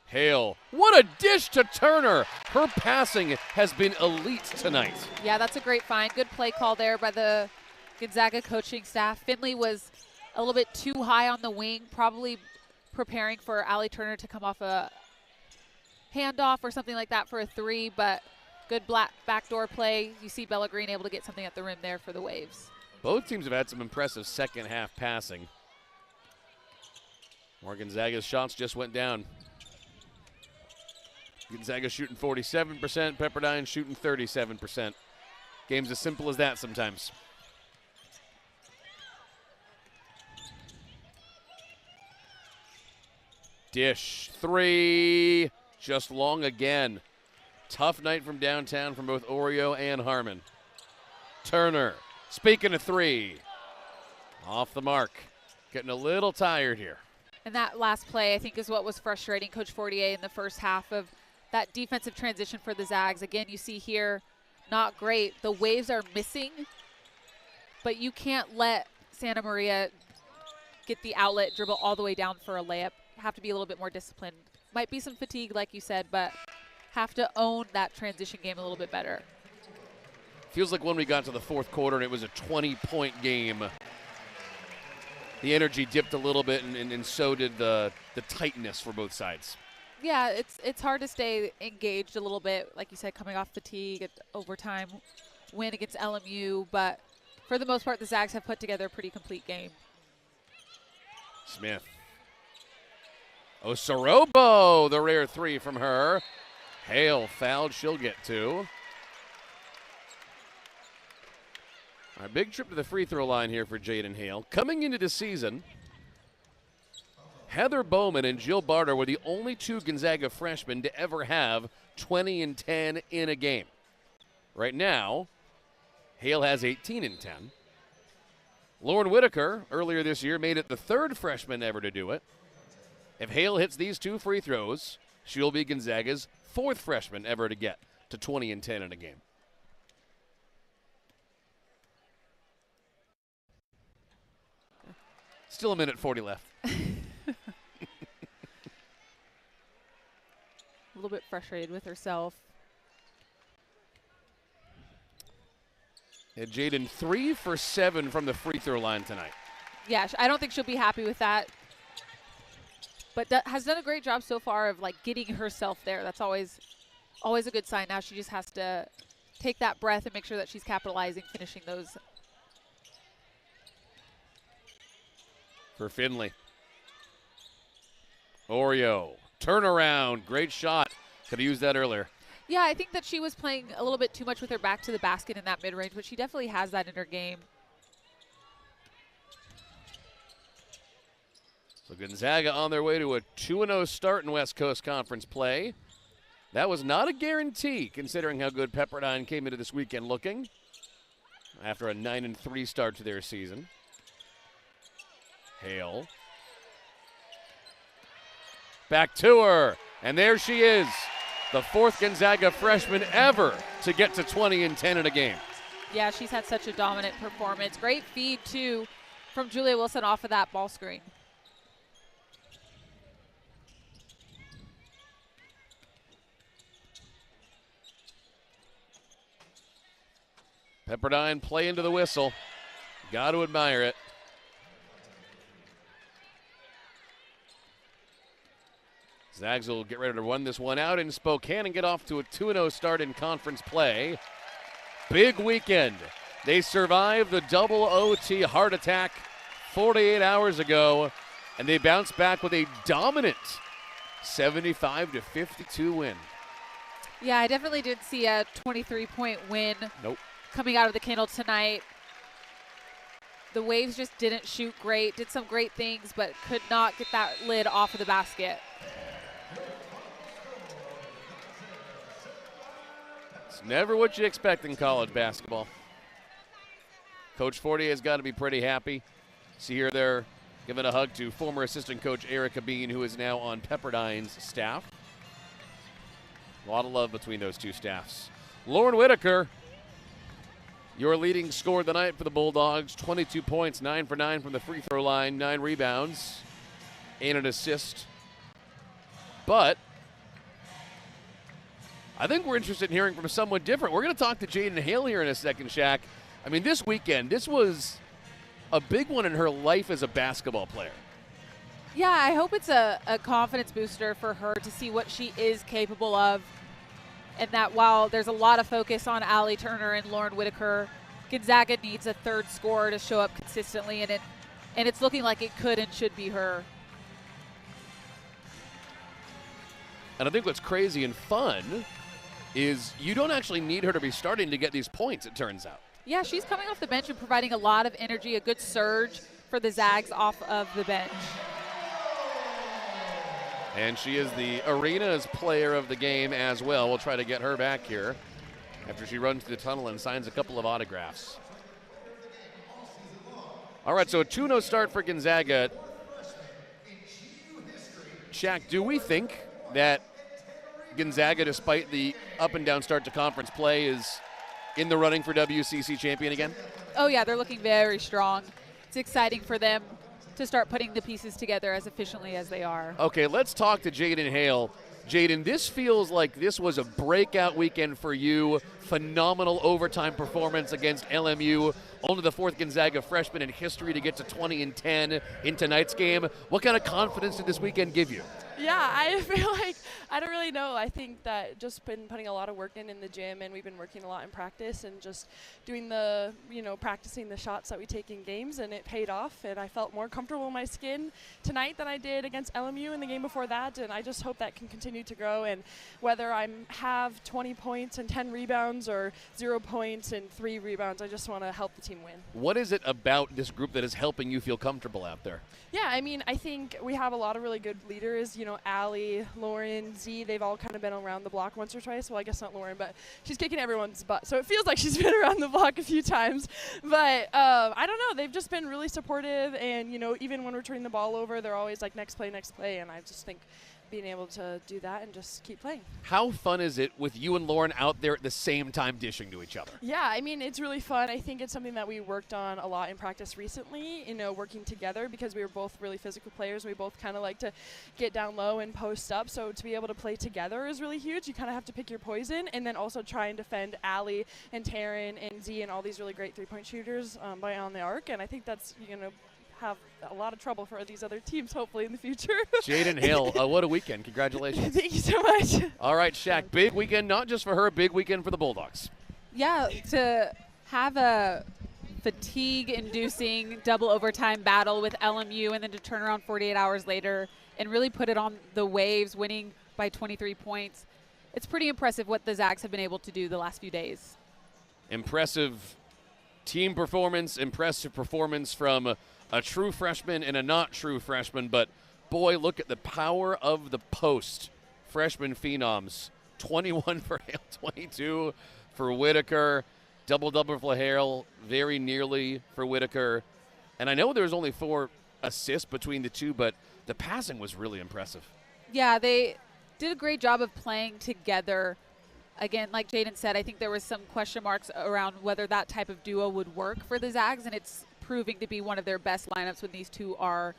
Hale, what a dish to Turner. Her passing has been elite tonight. Yeah, that's a great find. Good play call there by the Gonzaga coaching staff. Finley was a little bit too high on the wing, probably preparing for Allie Turner to come off a handoff or something like that for a three, but good backdoor play. You see Bella Green able to get something at the rim there for the Waves. Both teams have had some impressive second half passing. More Gonzaga's shots just went down. Gonzaga shooting 47%, Pepperdine shooting 37%. Game's as simple as that sometimes. Dish, three, just long again. Tough night from downtown from both Oreo and Harmon. Turner, speaking of three, off the mark. Getting a little tired here. And that last play, I think, is what was frustrating Coach Fortier in the first half of that defensive transition for the Zags. Again, you see here, not great. The Waves are missing, but you can't let Santa Maria get the outlet, dribble all the way down for a layup. Have to be a little bit more disciplined. Might be some fatigue, like you said, but have to own that transition game a little bit better. Feels like when we got to the fourth quarter and it was a 20-point game, the energy dipped a little bit, and so did the tightness for both sides. Yeah, it's hard to stay engaged a little bit, like you said, coming off fatigue at overtime win against LMU, but for the most part, the Zags have put together a pretty complete game. Smith. Osorobo, the rare three from her. Hale fouled, she'll get two. All right, big trip to the free throw line here for Jaden Hale. Coming into the season, Heather Bowman and Jill Barter were the only two Gonzaga freshmen to ever have 20 and 10 in a game. Right now, Hale has 18 and 10. Lauren Whitaker, earlier this year, made it the third freshman ever to do it. If Hale hits these two free throws, she'll be Gonzaga's fourth freshman ever to get to 20 and 10 in a game. Still a minute 40 left. little bit frustrated with herself. And Jaden 3 for 7 from the free throw line tonight. Yeah, I don't think she'll be happy with that. But has done a great job so far of like getting herself there. That's always a good sign. Now she just has to take that breath and make sure that she's capitalizing, finishing those. For Finley. Oreo, turnaround, great shot. Could have used that earlier. Yeah, I think that she was playing a little bit too much with her back to the basket in that mid-range, but she definitely has that in her game. So Gonzaga on their way to a 2-0 start in West Coast Conference play. That was not a guarantee, considering how good Pepperdine came into this weekend looking after a 9-3 start to their season. Hale. Back to her, and there she is, the 4th Gonzaga freshman ever to get to 20 and 10 in a game. Yeah, she's had such a dominant performance. Great feed, too, from Julia Wilson off of that ball screen. Pepperdine play into the whistle. Got to admire it. Zags will get ready to run this one out in Spokane and get off to a 2-0 start in conference play. Big weekend. They survived the double OT heart attack 48 hours ago, and they bounced back with a dominant 75-52 win. Yeah, I definitely did see a 23-point win. Nope. Coming out of the Kindle tonight. The Waves just didn't shoot great, did some great things, but could not get that lid off of the basket. It's never what you expect in college basketball. Coach Fortier has got to be pretty happy. See here they're giving a hug to former assistant coach Erica Bean, who is now on Pepperdine's staff. A lot of love between those two staffs. Lauren Whitaker, your leading scorer tonight for the Bulldogs. 22 points, 9 for 9 from the free throw line, 9 rebounds, and an assist. But I think we're interested in hearing from someone different. We're going to talk to Jaden Hale here in a second, Shaq. I mean, this weekend, this was a big one in her life as a basketball player. Yeah, I hope it's a confidence booster for her to see what she is capable of. And that while there's a lot of focus on Allie Turner and Lauren Whitaker, Gonzaga needs a third scorer to show up consistently, and it's looking like it could and should be her. And I think what's crazy and fun is you don't actually need her to be starting to get these points, it turns out. Yeah, she's coming off the bench and providing a lot of energy, a good surge for the Zags off of the bench. And she is the Arena's player of the game as well. We'll try to get her back here after she runs to the tunnel and signs a couple of autographs. All right, so a 2-0 start for Gonzaga. Shaq, do we think that Gonzaga, despite the up and down start to conference play, is in the running for WCC champion again? Oh, yeah, they're looking very strong. It's exciting for them to start putting the pieces together as efficiently as they are. Okay, let's talk to Jaden Hale. Jaden, this feels like this was a breakout weekend for you. Phenomenal overtime performance against LMU. Only the 4th Gonzaga freshman in history to get to 20 and 10 in tonight's game. What kind of confidence did this weekend give you? Yeah, I feel like, I don't really know. I think that just been putting a lot of work in the gym, and we've been working a lot in practice and just doing the, practicing the shots that we take in games, and it paid off. And I felt more comfortable in my skin tonight than I did against LMU in the game before that. And I just hope that can continue to grow. And whether I have 20 points and 10 rebounds or 0 points and 3 rebounds, I just want to help the team win. What is it about this group that is helping you feel comfortable out there? Yeah, I mean, I think we have a lot of really good leaders. Allie, Lauren, Z, they've all kind of been around the block once or twice. Well, I guess not Lauren, but she's kicking everyone's butt. So it feels like she's been around the block a few times. But I don't know. They've just been really supportive. And, even when we're turning the ball over, they're always like, next play, next play. And I just think being able to do that and just keep playing. How fun is it with you and Lauren out there at the same time dishing to each other? Yeah, I mean, it's really fun. I think it's something that we worked on a lot in practice recently, working together because we were both really physical players. We both kind of like to get down low and post up. So to be able to play together is really huge. You kind of have to pick your poison and then also try and defend Allie and Taryn and Z and all these really great three-point shooters by on the arc. And I think that's, have a lot of trouble for these other teams, hopefully, in the future. Jaden Hill, what a weekend. Congratulations. Thank you so much. All right, Shaq, big weekend, not just for her, big weekend for the Bulldogs. Yeah, to have a fatigue-inducing double overtime battle with LMU and then to turn around 48 hours later and really put it on the Waves, winning by 23 points. It's pretty impressive what the Zags have been able to do the last few days. Impressive team performance, impressive performance from a true freshman and a not true freshman, but boy, look at the power of the post. Freshman phenoms, 21 for Hale, 22 for Whitaker, double-double for Hale, very nearly for Whitaker. And I know there's only 4 assists between the two, but the passing was really impressive. Yeah, they did a great job of playing together. Again, like Jaden said, I think there was some question marks around whether that type of duo would work for the Zags, and it's proving to be one of their best lineups when these two are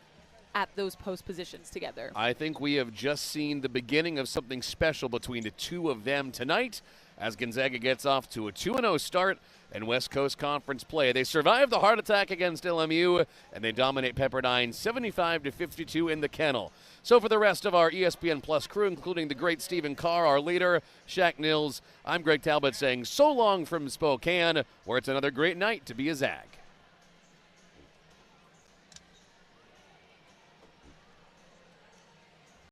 at those post positions together. I think we have just seen the beginning of something special between the two of them tonight as Gonzaga gets off to a 2-0 start in West Coast Conference play. They survive the heart attack against LMU, and they dominate Pepperdine 75-52 in the kennel. So for the rest of our ESPN Plus crew, including the great Stephen Carr, our leader, Shaq Nils, I'm Greg Talbot saying so long from Spokane, where it's another great night to be a Zag.